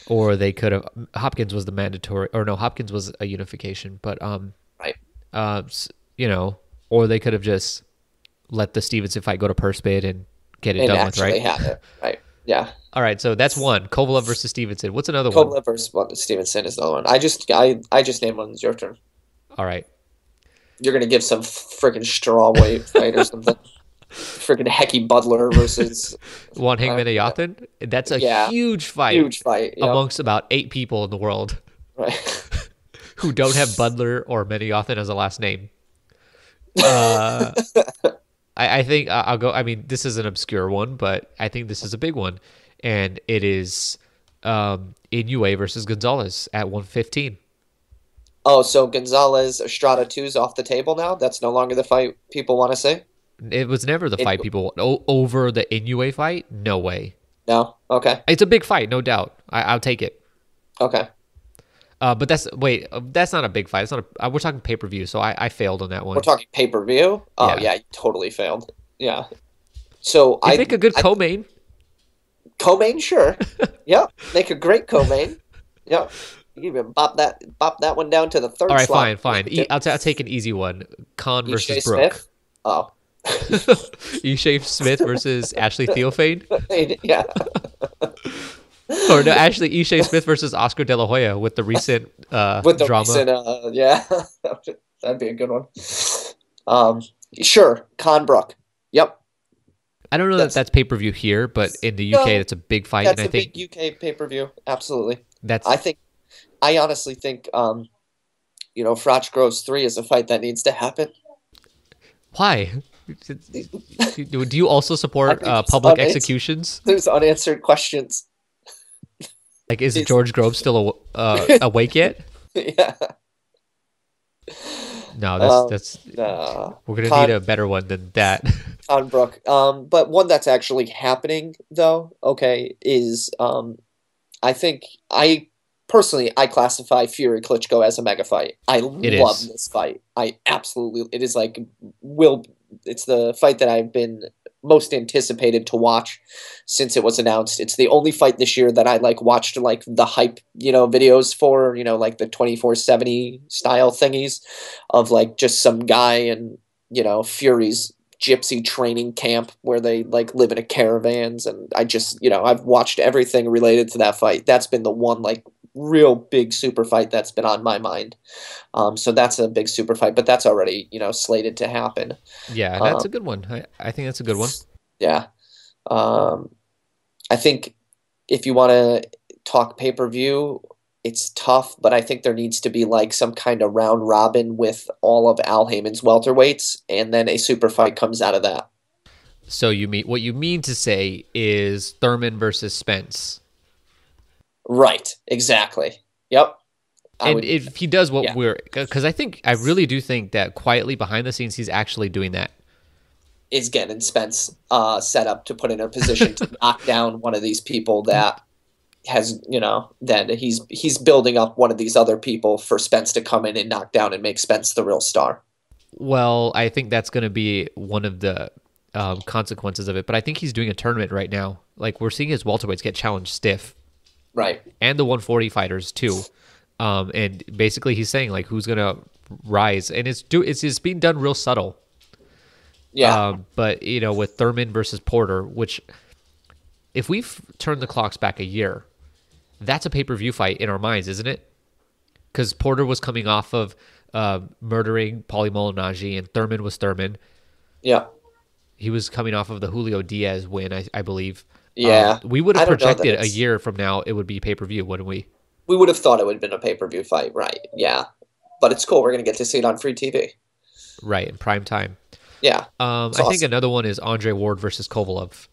Or they could have, Hopkins was the mandatory, or no, Hopkins was a unification, but, right. Or they could have just let the Stevenson fight go to purse bid and get it done with, right? Have it, right. Yeah. All right, so that's one. Kovalev versus Stevenson. What's another one? Kovalev versus Stevenson is the other one. I just named one. It's your turn. All right. You're gonna give some freaking strawweight fight or something. Freaking Hecky Butler versus Juan Hangman Ayathan. That's a huge fight. Huge fight amongst about 8 people in the world, right? Who don't have Butler or Menayathan as a last name. I think I'll go. I mean, this is an obscure one, but I think this is a big one, and it is Inoue versus Gonzalez at 115. Oh, so Gonzalez Estrada 2 is off the table now? That's no longer the fight people want to see? It was never the fight people over the Inoue fight. No way. No? Okay. It's a big fight, no doubt. I'll take it. Okay. But that's not a big fight. It's not. We're talking pay-per-view, so I failed on that one. We're talking pay-per-view? Oh, yeah, you totally failed. Yeah. So I make a good co-main. Co-main, sure. Yep. Make a great co-main. Yep. You even bop that one down to the third slot. All right, fine. I'll take an easy one. Khan versus Brooke. Smith? Oh. Ishe Smith versus Ashley Theophane? Yeah. Or no, actually, Ishe Smith versus Oscar De La Hoya with the recent drama. Recent, yeah. That'd be a good one. Sure. Khan Brooke. Yep. I don't know that that's pay-per-view here, but in the UK, that's a big fight. That's big UK pay-per-view. Absolutely. I honestly think, Froch Groves 3 is a fight that needs to happen. Why? Do you also support public executions? There's unanswered questions. Like, is George Groves still awake yet? Yeah. No, we're gonna need a better one than that. On Brooke. But one that's actually happening though, is I think I classify Fury Klitschko as a mega fight. I love this fight. It is like it's the fight that I've been most anticipated to watch since it was announced. It's the only fight this year that I watched the hype, videos for, like the 24/70 style thingies of just some guy and, Fury's gypsy training camp where they live in a caravans. And I just, I've watched everything related to that fight. That's been the one real big super fight that's been on my mind. So that's a big super fight, but that's already, slated to happen. Yeah, that's a good one. I think that's a good one. Yeah. I think if you want to talk pay-per-view, it's tough, but I think there needs to be some kind of round robin with all of Al Heyman's welterweights, and then a super fight comes out of that. So what you mean to say is Thurman versus Spence. Right, exactly. Yep. If he does because I really do think that quietly behind the scenes, he's actually doing that. Is getting Spence set up to put in a position to knock down one of these people that has, that he's building up one of these other people for Spence to come in and knock down and make Spence the real star. Well, I think that's going to be one of the consequences of it, but I think he's doing a tournament right now. We're seeing his welterweights get challenged stiff. Right. And the 140 fighters too. And basically he's saying who's going to rise, and it's being done real subtle. Yeah. But with Thurman versus Porter, which if we've turned the clocks back a year, that's a pay-per-view fight in our minds, isn't it? Because Porter was coming off of murdering Paulie Malignaggi, and Thurman was Thurman. Yeah. He was coming off of the Julio Diaz win, I believe. Yeah. We would have projected a year from now it would be pay-per-view, wouldn't we? We would have thought it would have been a pay-per-view fight, right? Yeah. But it's cool. We're going to get to see it on free TV. Right, in prime time. Yeah. I think another one is Andre Ward versus Kovalev.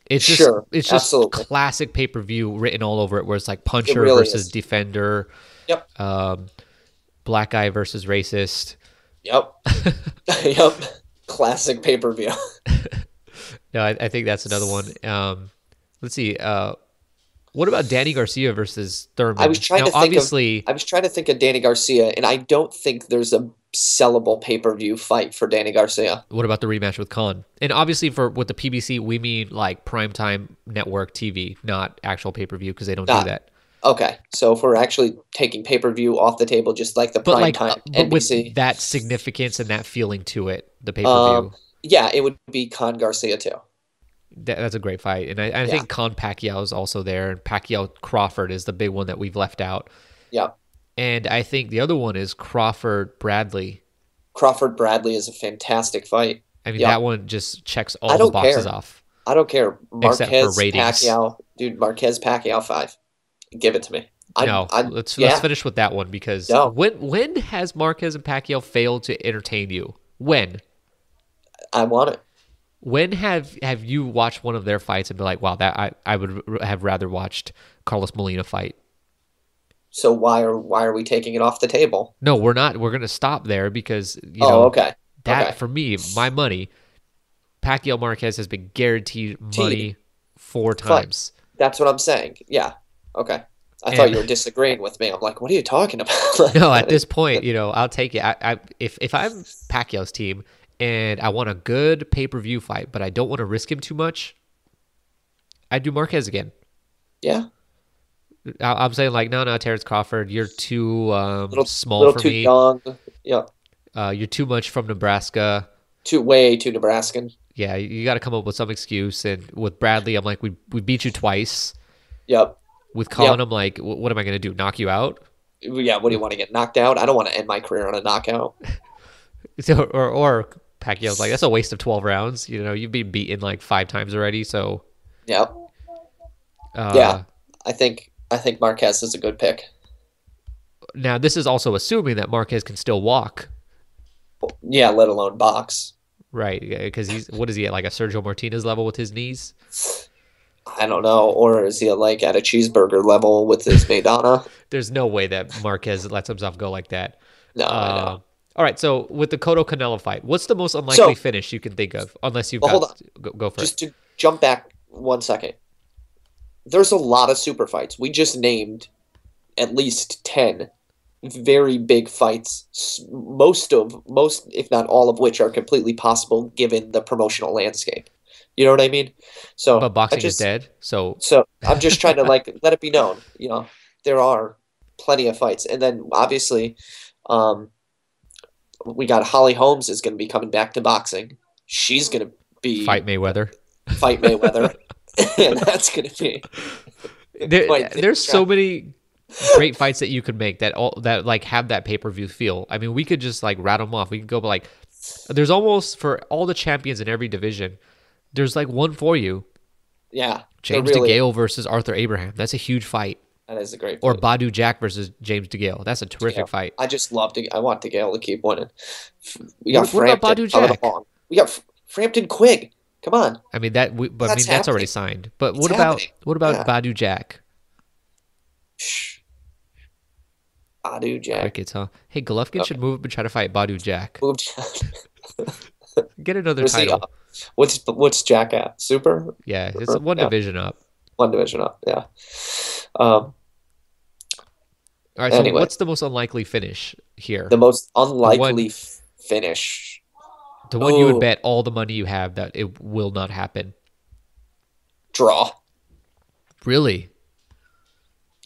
It's just classic pay-per-view written all over it, where it's puncher versus defender. Yep. Black guy versus racist. Yep. Yep. Classic pay-per-view. No, I think that's another one. Let's see. What about Danny Garcia versus Thurman? I was trying to think of Danny Garcia, and I don't think there's a sellable pay-per-view fight for Danny Garcia. What about the rematch with Khan? And obviously with the PBC, we mean primetime network TV, not actual pay-per-view, because they don't do that. Okay, so if we're actually taking pay-per-view off the table, just like the primetime NBC. With that significance and that feeling to it, the pay-per-view. Yeah, it would be Khan Garcia too. That's a great fight. And I think Khan Pacquiao is also there, and Pacquiao Crawford is the big one that we've left out. Yeah. And I think the other one is Crawford Bradley. Crawford Bradley is a fantastic fight. I mean, that one just checks all the boxes off. I don't care. Except for ratings. Pacquiao, dude, Marquez Pacquiao 5. Give it to me. Let's finish with that one, because when has Marquez and Pacquiao failed to entertain you? When? I want it. When have you watched one of their fights and be like, wow, that I would have rather watched Carlos Molina fight? So why are we taking it off the table? No, we're not. We're going to stop there because okay. That, Okay. for me, my money, Pacquiao Marquez has been guaranteed money 4 Fine. times. That's what I'm saying. Yeah. Okay. I thought And you were disagreeing with me. I'm like, what are you talking about? Like, no, at that this is, point, I'll take it. If I'm Pacquiao's team and I want a good pay-per-view fight, but I don't want to risk him too much, I'd do Marquez again. yeah, I'm saying like, no, Terrence Crawford, you're too small little for too me. young. Yeah, You're too much from Nebraska. way too Nebraskan. Yeah, you got to come up with some excuse. And with Bradley, I'm like, we beat you twice. Yep. With Colin, Yep. I'm like, what am I going to do? Knock you out? Yeah. What do you want to get knocked out? I don't want to end my career on a knockout. So, or Pacquiao's like, that's a waste of 12 rounds. You've been beaten like 5 times already. So, Yep. uh, Yeah. I think Marquez is a good pick. now this is also assuming that Marquez can still walk, Yeah, let alone box. right? Because what is he at, like a Sergio Martinez level with his knees? I don't know. Or is he like at a cheeseburger level with his Maidana? There's no way that Marquez lets himself go like that. No, I know. All right, so with the Cotto Canelo fight, what's the most unlikely So, finish you can think of? Unless you've but hold on. got go for it. Just to jump back 1 second. There's a lot of super fights. We just named at least 10 very big fights, most, if not all of which are completely possible given the promotional landscape. You know what I mean? But So boxing is dead, so so I'm just trying to like let it be known, there are plenty of fights. And then obviously, um, we got Holly Holmes is going to be coming back to boxing. She's going to fight be Mayweather. fight Mayweather, and that's going to be There's so many great fights that you could make that like have that pay-per-view feel. I mean, we could just like rattle them off. We could go, but like, there's almost for all the champions in every division, there's like one for you. Yeah, James DeGale versus Arthur Abraham. That's a huge fight. that is a great Or fight. Badu Jack versus James DeGale. That's a terrific fight. I just love to. I want DeGale to keep winning. We got What about Frampton Badu coming Jack? along. We got Frampton Quigg. Come on, I mean that's already signed. But It's what happening. about Yeah. Badu Jack? Shh. Badu Jack Crickets, huh? Hey, Golovkin should move up and try to fight Badu Jack. moved. Get another Where's he, title. what's Jack at? Super? Yeah, it's Super? one Yeah. division up. One division up. Yeah. All right, so Anyway. what's the most unlikely finish here? The most unlikely one- finish. The one you would Ooh. bet all the money you have that it will not happen. Draw. Really?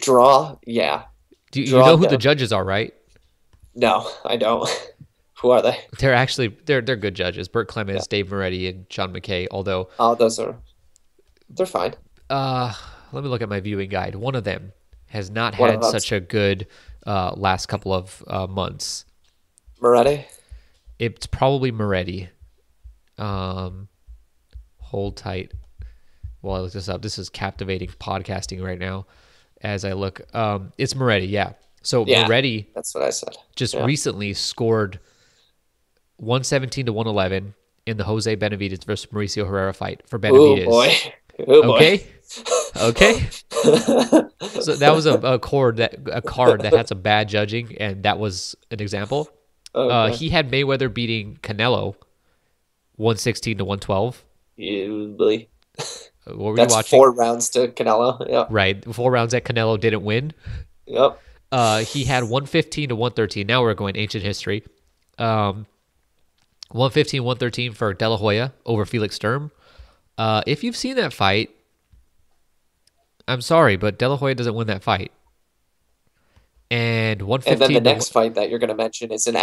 Draw. Yeah. Do you Draw know who down. the judges are, right? No, I don't. Who are they? They're actually they're good judges. Burt Clemens, Dave Moretti, and Sean McKay. Although, Oh, they're fine. let me look at my viewing guide. One of them has not One of had them's- such a good last couple of months. Moretti. It's probably Moretti. Hold tight while I look this up. This is captivating podcasting right now as I look. It's Moretti, yeah. So Yeah. Moretti That's what I said. just Yeah. recently scored 117 to 111 in the Jose Benavidez versus Mauricio Herrera fight for Oh Benavidez. boy. Oh boy. Okay. Okay. So that was a card that had some bad judging, and that was an example. Okay. He had Mayweather beating Canelo 116 to 112. Usually. What were That's you watching? 4 rounds to Canelo. Yep. Right, 4 rounds that Canelo didn't win. Yep. He had 115 to 113. Now we're going ancient history. 115, 113 for De La Hoya over Felix Sturm. If you've seen that fight, I'm sorry, but De La Hoya doesn't win that fight. And 115. And then the to next fight that you're going to mention is an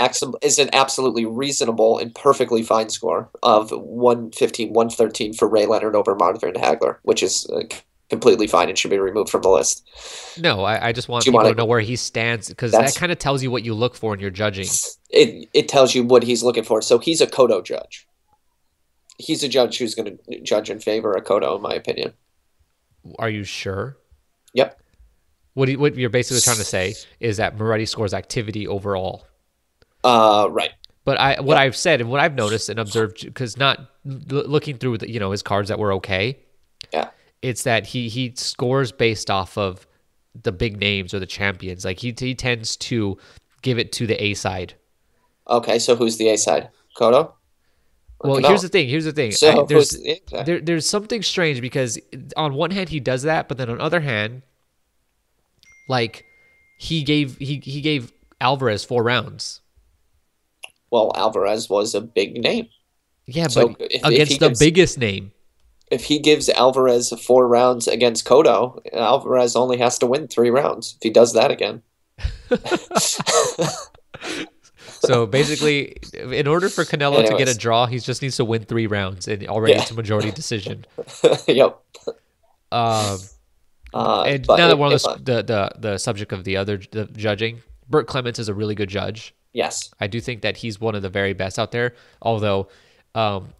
absolutely reasonable and perfectly fine score of 115, 113 for Ray Leonard over Marvin Hagler, which is completely fine and should be removed from the list. No, I just want Do you people wanna- to know where he stands, because That's- that kind of tells you what you look for in your judging. It tells you what he's looking for. So he's a Cotto judge. He's a judge who's going to judge in favor of Cotto, in my opinion. Are you sure? Yep. What you're basically trying to say is that Moretti scores activity overall. Right. But I've said and what I've noticed and observed, because not looking through his cards that were okay, Yeah. it's that he scores based off of the big names or the champions. Like he tends to give it to the A side. Okay, so who's the A side? Cotto or Well, Canelo? here's the thing. So exactly. There's something strange because on one hand he does that, but then on the other hand, like he gave Alvarez 4 rounds. Well, Alvarez was a big name. Yeah, but So if he against the gives biggest name. Alvarez 4 rounds against Cotto, Alvarez only has to win 3 rounds if he does that again. So basically, in order for Canelo to get a Anyways, draw, he just needs to win 3 rounds, and already yeah, it's a majority decision. yep. Um, and But now that we're on if I, the subject of the judging, Burt Clements is a really good judge. yes, I do think that he's one of the very best out there. Although, um,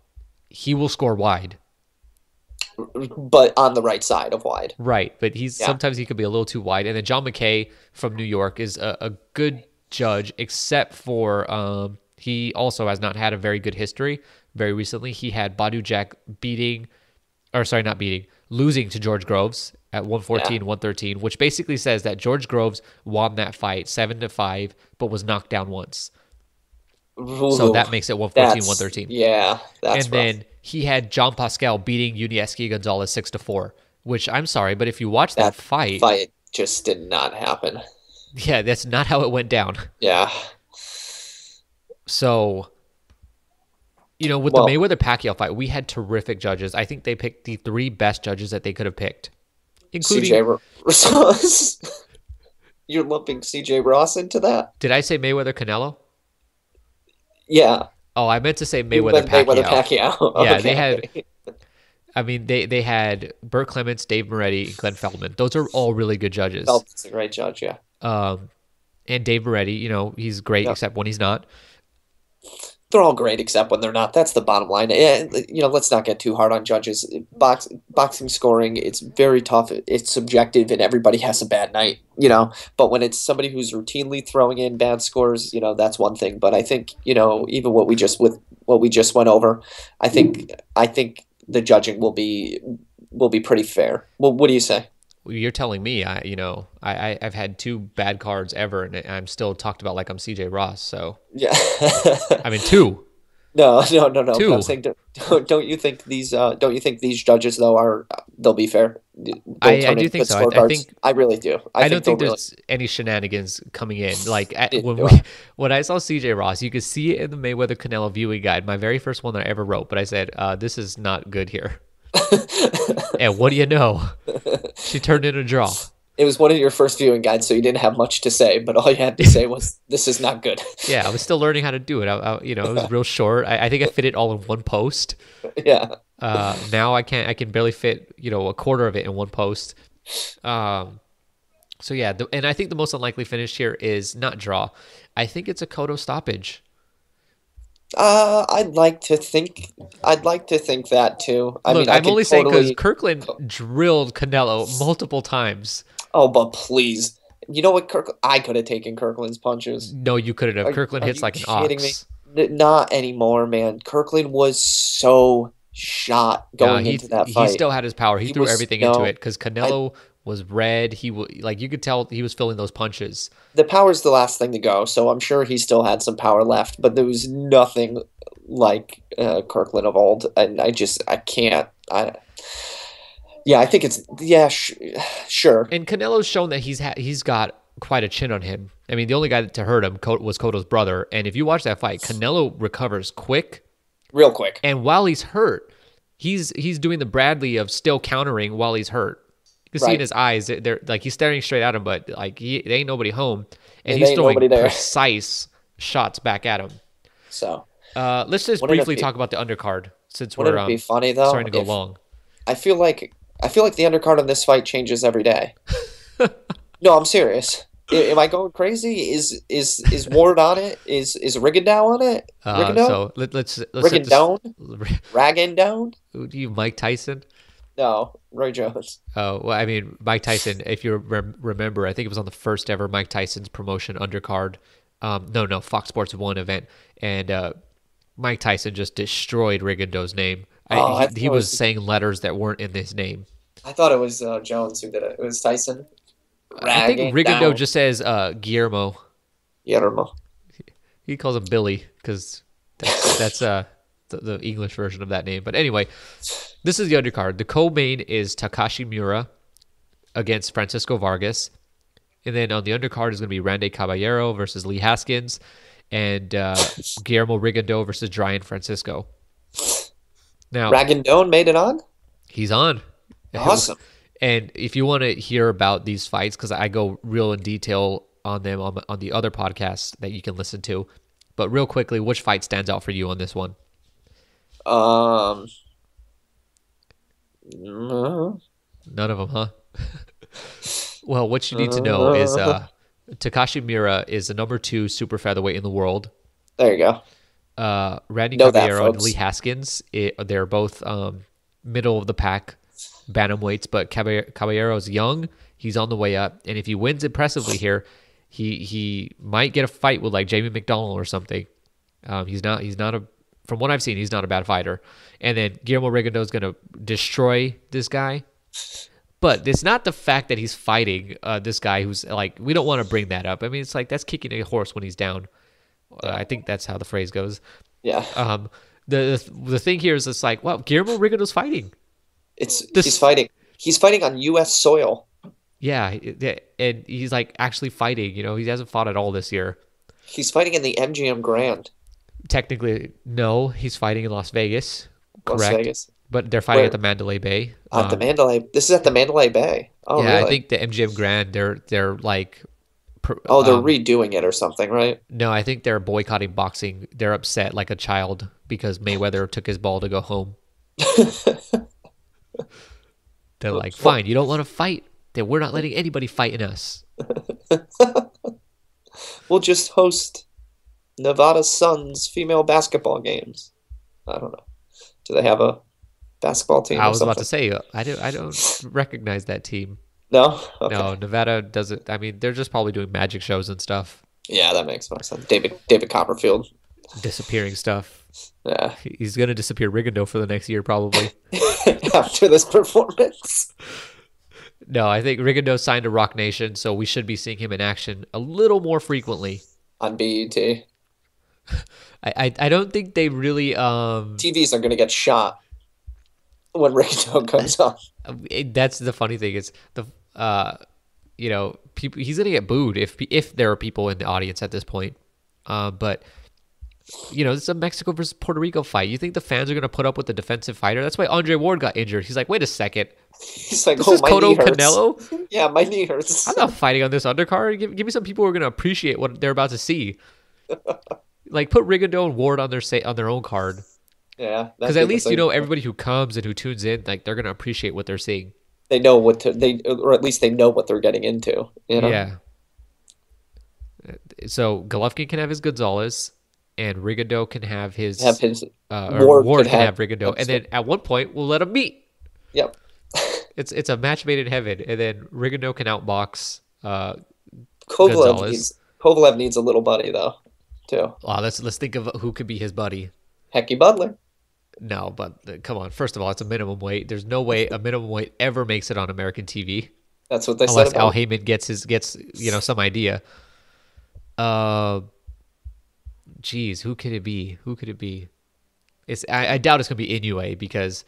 he will score wide, but on the right side of wide. right? But he's Yeah, sometimes he could be a little too wide. And then John McKay from New York is a good judge, except for he also has not had a very good history. Very recently, he had Badu Jack losing to George Groves at yeah. 114, 113, which basically says that George Groves won that fight 7-5, but was knocked down once. So Ooh, that makes it 114, that's 113. yeah, that's And rough. then he had John Pascal beating Unieski Gonzalez 6-4, which I'm sorry, but if you watch that That fight, fight just did not happen. yeah, that's not how it went down. Yeah. So, with the Well, Mayweather Pacquiao fight, we had terrific judges. I think they picked the 3 best judges that they could have picked, including. CJ Ross. You're lumping CJ Ross into that? Did I say Mayweather Canelo? Yeah. Oh, I meant to say You Mayweather meant Mayweather Pacquiao. Pacquiao. Yeah, they had. Okay. I mean, they had Burt Clements, Dave Moretti, and Glenn Feldman. Those are all really good judges. Phelps is a great judge, yeah. And Dave Moretti, he's great Yep. except when he's not. They're all great except when they're not. That's the bottom line. Let's not get too hard on judges. Boxing scoring, it's very tough. It's subjective, and everybody has a bad night. But when it's somebody who's routinely throwing in bad scores, that's one thing. But I think even what we just went over, I think the judging will be pretty fair. Well, what do you say? You're telling me, I've had 2 bad cards ever, and I'm still talked about like I'm CJ Ross. So Yeah. I mean 2, No. But 2. I'm saying, don't you think these judges though they'll be fair? They'll I turn do in think good so. I scorecards. think I really do. I think don't think they'll really there's any shenanigans coming in. Like when do it. when I saw CJ Ross, you could see it in the Mayweather Canelo viewing guide, my very first one that I ever wrote. But I said, "This is not good here." And what do you know? She turned in a draw. It was one of your first viewing guides, so you didn't have much to say, but all you had to say was, "This is not good." Yeah, I was still learning how to do it. It was real short. I think I fit it all in one post. Yeah. Now I can't. I can barely fit a quarter of it in one post. So yeah, and I think the most unlikely finish here is not draw. I think it's a Cotto stoppage. I'd like to think. I'd like to think that too. I Look, mean, I I'm could only saying because totally. Kirkland drilled Canelo multiple times. Oh, but please, you know what? I could have taken Kirkland's punches. No, you couldn't have. Are, Kirkland are hits you like an kidding me? ox. Not anymore, man. Kirkland was so shot No, going into that he fight. still had his power. He He threw was everything into no. it because I Canelo was red. Like you could tell he was feeling those punches. The power's the last thing to go, so I'm sure he still had some power left, but there was nothing like Kirkland of old, and I can't. Yeah, I think it's sure. And Canelo's shown that he's got quite a chin on him. I mean, the only guy to hurt him was Cotto's brother. And if you watch that fight, Canelo recovers quick, Real quick. and while he's hurt, he's doing the Bradley of still countering while he's hurt. You can see in Right. his eyes, they're like he's staring straight at him, but like there ain't nobody home, and And he's ain't throwing nobody there. precise shots back at him. So Let's just wouldn't it briefly be talk about the undercard since wouldn't we're it be funny though starting to go if long. I feel like the undercard on this fight changes every day. No, I'm serious. Am I going crazy? Is Ward on it? Is Rigondeaux on it? Rigondeaux? So let's set this. Rigondeaux? Ragondeaux? Who do you, Mike Tyson? No, Roy Jones. Oh, well, I mean, Mike Tyson, if you remember, I think it was on the first ever Mike Tyson's promotion undercard. No, Fox Sports 1 event. And Mike Tyson just destroyed Rigondeaux's name. Oh, I thought He it was was saying letters that weren't in his name. I thought it was Jones who did it. It was Tyson. I think Rigondeaux Ragondeaux. just says Guillermo. Guillermo. He calls him Billy because That's the English version of that name. But anyway, this is the undercard. The co-main is Takashi Miura against Francisco Vargas. And then on the undercard is going to be Randy Caballero versus Lee Haskins, and Guillermo Rigondeaux versus Ryan Francisco. Now, Ragondon made it on? he's on. Awesome. And if you want to hear about these fights, because I go real in detail on them on the other podcasts that you can listen to. But real quickly, which fight stands out for you on this one? No. None of them, huh? Well, what you need to know is Takashi Miura is the number 2 super featherweight in the world. There you go. Randy Know that, Caballero and folks. Lee Haskins, they're both middle of the pack bantamweights, but Caballero's young. He's on the way up, and if he wins impressively here, he might get a fight with like Jamie McDonald or something. He's not a, from what I've seen, he's not a bad fighter. And then Guillermo Rigondeaux is going to destroy this guy. But it's not the fact that he's fighting this guy who's like, we don't want to bring that up. I mean, it's like that's kicking a horse when he's down. I think that's how the phrase goes. Yeah. The thing here is it's like, well, Guillermo Rigondeaux's fighting. He's fighting. He's fighting on U.S. soil. Yeah, and he's like actually fighting. You know, he hasn't fought at all this year. He's fighting in the MGM Grand. Technically, no, he's fighting in Las Vegas. Correct. Las Vegas. But they're fighting Where? at the Mandalay Bay. At the Mandalay. This is at the Mandalay Bay. Oh, yeah, really? I think the MGM Grand. They're like. They're redoing it or something, right? No, I think they're boycotting boxing. They're upset like a child because Mayweather took his ball to go home. They're like, fine, you don't want to fight? Then we're not letting anybody fight in us. We'll just host Nevada Suns female basketball games. I don't know. Do they have a basketball team? I was about to say, I don't recognize that team. No? Okay. No, Nevada doesn't. I mean, they're just probably doing magic shows and stuff. Yeah, that makes more sense. David Copperfield. Disappearing stuff. Yeah. He's going to disappear Rigondeaux for the next year, probably. After this performance. No, I think Rigondeaux signed to Rock Nation, so we should be seeing him in action a little more frequently. On BET. I don't think they really... TVs are going to get shot when Rigondeaux comes on. That's the funny thing is people, he's gonna get booed if there are people in the audience at this point. But it's a Mexico versus Puerto Rico fight. You think the fans are gonna put up with the defensive fighter? That's why Andre Ward got injured. He's like, wait a second. He's like, this is my Cotto knee hurts. Canelo? Yeah, my knee hurts. I'm not fighting on this undercard. Give me some people who are gonna appreciate what they're about to see. Like put Rigondeaux and Ward on their own card. Yeah, because at least everybody who comes and who tunes in, like they're gonna appreciate what they're seeing. They know or at least they know what they're getting into. You know? Yeah. So Golovkin can have his Gonzalez, and Rigondeaux can have his. Ward can have Rigondeaux, and then at one point we'll let them meet. Yep. It's a match made in heaven, and then Rigondeaux can outbox Kovalev needs a little buddy though, too. Wow, let's think of who could be his buddy. Hecky Butler. No, but come on. First of all, it's a minimum weight. There's no way a minimum weight ever makes it on American TV. That's what they said. Unless Al about Heyman gets some idea. Geez, who could it be? I doubt it's gonna be Inoue because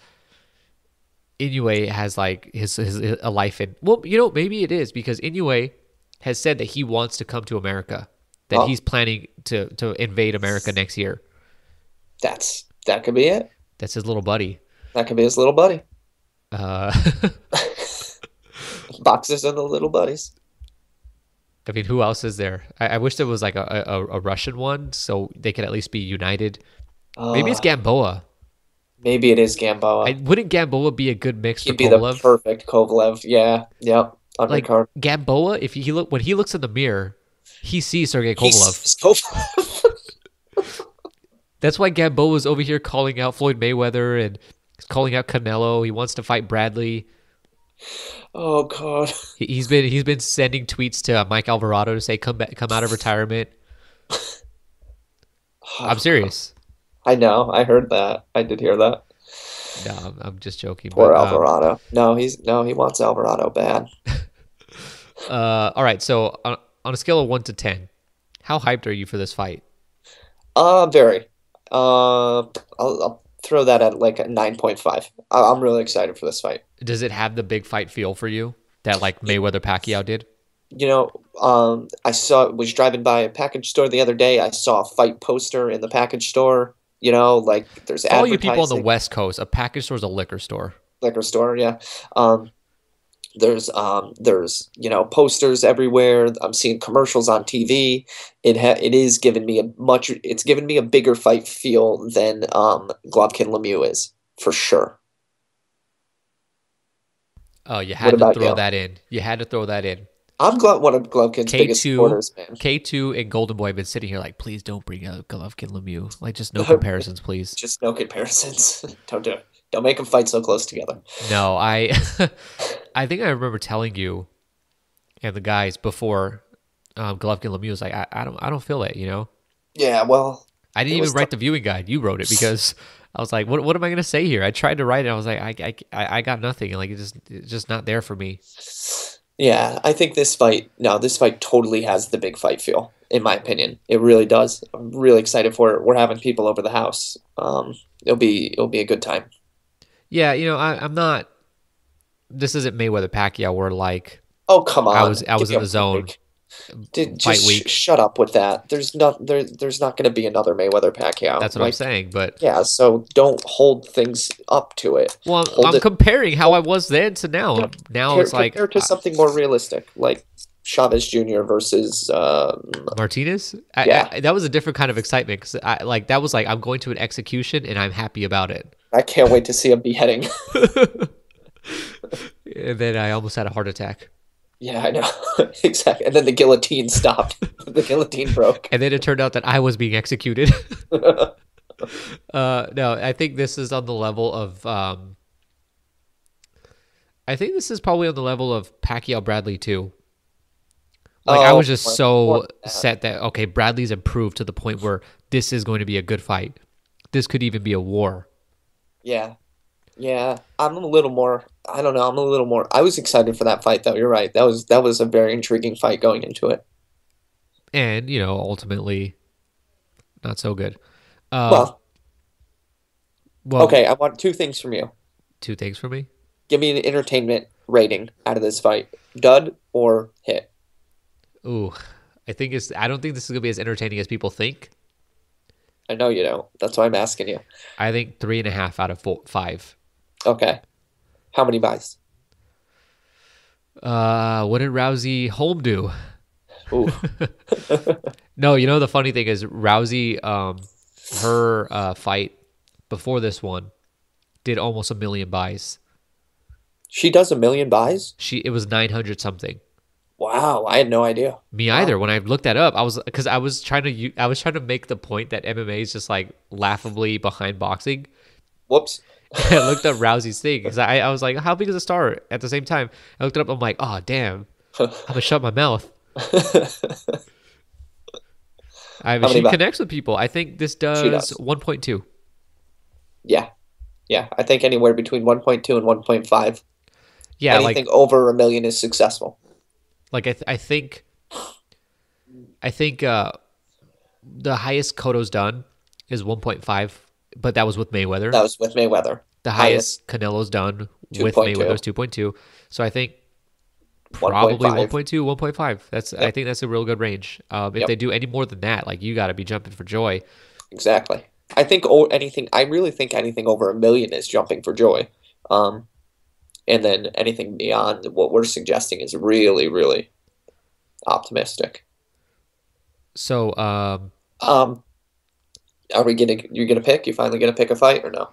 Inoue has like his a life in. Well, maybe it is because Inoue has said that he wants to come to America. That he's planning to invade America next year. That could be it. That's his little buddy. That could be his little buddy. Boxers and the little buddies. I mean, who else is there? I wish there was like a Russian one so they could at least be united. Maybe it's Gamboa. Maybe it is Gamboa. Wouldn't Gamboa be a good mix for Kovalev? He'd be the perfect Kovalev. Yeah. Yep. Like Gamboa, when he looks in the mirror, he sees Sergey Kovalev. That's why Gamboa's over here calling out Floyd Mayweather and calling out Canelo. He wants to fight Bradley. Oh God. He's been sending tweets to Mike Alvarado to say come out of retirement. I'm serious. I know. I heard that. I did hear that. No, I'm just joking. Poor Alvarado. No, he wants Alvarado bad. All right. So on a scale of 1 to 10, how hyped are you for this fight? Very. I'll throw that at like a 9.5. I'm really excited for this fight. Does it have the big fight feel for you that like Mayweather Pacquiao did? You know, was driving by a package store the other day. I saw a fight poster in the package store. You know, like there's For all you people on the advertising. West Coast, a package store is a liquor store. Liquor store, yeah. Um, there's posters everywhere. I'm seeing commercials on TV. It is giving me it's given me a bigger fight feel than Golovkin Lemieux is for sure. Oh, you What had to about throw you? that in. You had to throw that in. I'm one of Golovkin's biggest K2, supporters, man. K2, and Golden Boy have been sitting here like, please don't bring up Golovkin Lemieux. Like, just no comparisons, please. Just no comparisons. Don't do it. Don't make them fight so close together. No, I, I think I remember telling you and the guys before Golovkin Lemieux was like, I don't feel it. You know, Yeah, well, I didn't it even was write the viewing guide. You wrote it because I was like, what am I gonna say here? I tried to write it. I was like, I got nothing. Like it's just not there for me. yeah, I think this fight totally has the big fight feel, in my opinion. It really does. I'm really excited for it. We're having people over the house. It'll be a good time. Yeah, you know, I'm not. This isn't Mayweather Pacquiao where like Oh, come I on. was I Give was me in a the zone break. fight Just week. shut up with that. There's not going to be another Mayweather Pacquiao. That's what I'm Like, saying. But yeah, so don't hold things up to it. well, Hold I'm it comparing how I hold, was then to now. yeah, Now it's like compare to something more realistic, like Chavez Jr. versus Martinez. yeah. That was a different kind of excitement because I like that was like I'm going to an execution and I'm happy about it. I can't wait to see a beheading. And then I almost had a heart attack. Yeah, I know. Exactly. And then the guillotine stopped. The guillotine broke. And then it turned out that I was being executed. No, I think this is on the level of. I think this is probably on the level of Pacquiao Bradley too. Like I Oh, was just more so than that. set that okay, Bradley's improved to the point where this is going to be a good fight. This could even be a war. Yeah. Yeah. I'm a little more I don't know, I'm a little more I was excited for that fight though. You're right. That was a very intriguing fight going into it. And, you know, ultimately not so good. Um Well, well, okay, I want two things from you. two things for me. Give me an entertainment rating out of this fight. Dud or hit? Ooh, I don't think this is gonna be as entertaining as people think. I know you don't. That's why I'm asking you. I think 3.5 out of five. Okay. How many buys? What did Rousey home do? Ooh. No, you know the funny thing is Rousey, her fight before this one did almost 1 million buys. She does 1 million buys? It was 900 something. Wow, I had no idea. Me Wow. either. When I looked that up, I was trying to make the point that MMA is just like laughably behind boxing. Whoops. I looked up Rousey's thing because I was like, how big is a star? At the same time, I looked it up. I'm like, oh damn, I'm gonna shut my mouth. I mean, How many she buys? connects with people. I think this She does does. 1.2. Yeah. Yeah. I think anywhere between 1.2 and 1.5. Yeah, Anything like over 1 million is successful. I think the highest Cotto's done is 1.5, but that was with Mayweather. That was with Mayweather. The Highest highest Canelo's done with 2.2, Mayweather is 2.2. So I think probably 1.5. 1.2, 1.5. I Yep. think that's a real good range. If Yep. they do any more than that, like you got to be jumping for joy. Exactly. I really think anything over 1 million is jumping for joy. Um, and then anything beyond what we're suggesting is really, really optimistic. So Um, you're gonna pick? You finally gonna pick a fight or no?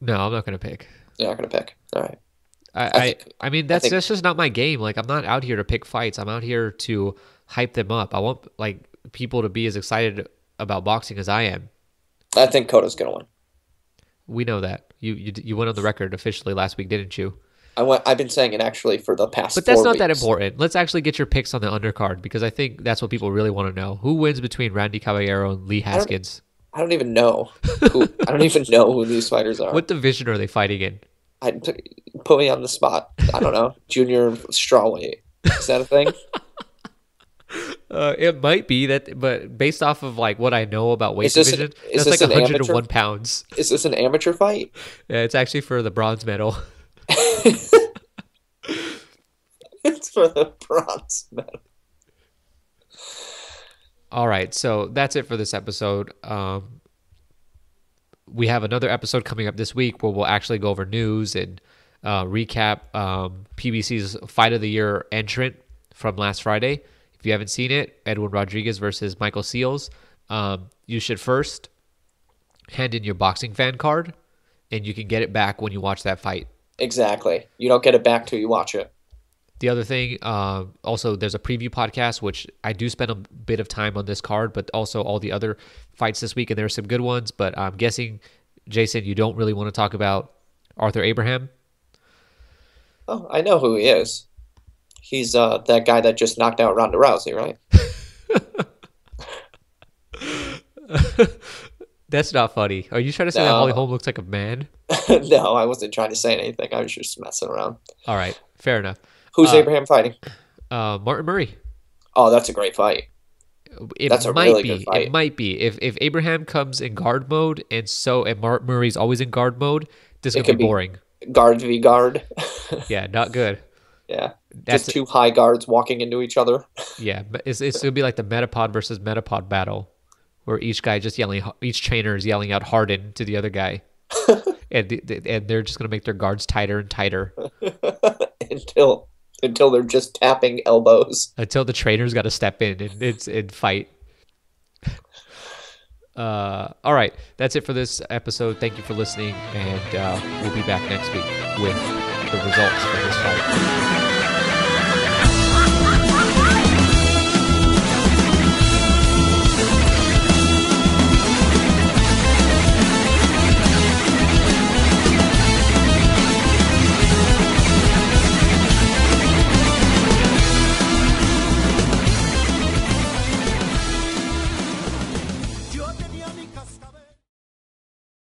no, I'm not gonna pick. You're not gonna pick. All right. I, I I think I mean I that's think that's just not my game. Like I'm not out here to pick fights. I'm out here to hype them up. I want like people to be as excited about boxing as I am. I think Cotto's gonna win. We know that. You went on the record officially last week, didn't you? I've been saying it actually for the past But that's four not that weeks. important. Let's actually get your picks on the undercard because I think that's what people really want to know. Who wins between Randy Caballero and Lee I don't Haskins? I don't even know I don't even know who these fighters are. What division are they fighting in? I put me on the spot. I don't know. Junior strawweight. Is that a thing? It might be that, but based off of like what I know about weight Is this division, is that's this like an 101 amateur? pounds. Is this an amateur fight? Yeah, it's actually for the bronze medal. It's for the bronze medal. All right, so that's it for this episode. We have another episode coming up this week where we'll actually go over news and recap PBC's Fight of the Year entrant from last Friday. If you haven't seen it, Edwin Rodriguez versus Michael Seals. You should first hand in your boxing fan card, and you can get it back when you watch that fight. Exactly. You don't get it back till you watch it. The other thing, also, there's a preview podcast, which I do spend a bit of time on this card, but also all the other fights this week, and there are some good ones. But I'm guessing, Jason, you don't really want to talk about Arthur Abraham? Oh, I know who he is. He's that guy that just knocked out Ronda Rousey, right? That's not funny. Are you trying to say that Holly Holm looks like a man? No, I wasn't trying to say anything. I was just messing around. All right, fair enough. Who's Abraham fighting? Martin Murray. Oh, that's a great fight. That's a really good fight. It might be. If Abraham comes in guard mode and Martin Murray's always in guard mode, this is going to be boring. Guard v guard. Yeah, not good. Yeah. Just two high guards walking into each other. Yeah, it's going to be like the Metapod versus Metapod battle, where each trainer is yelling out Harden to the other guy. and they're just going to make their guards tighter and tighter. Until they're just tapping elbows. Until the trainer's got to step in and fight. All right, that's it for this episode. Thank you for listening, and we'll be back next week with the results from this fight.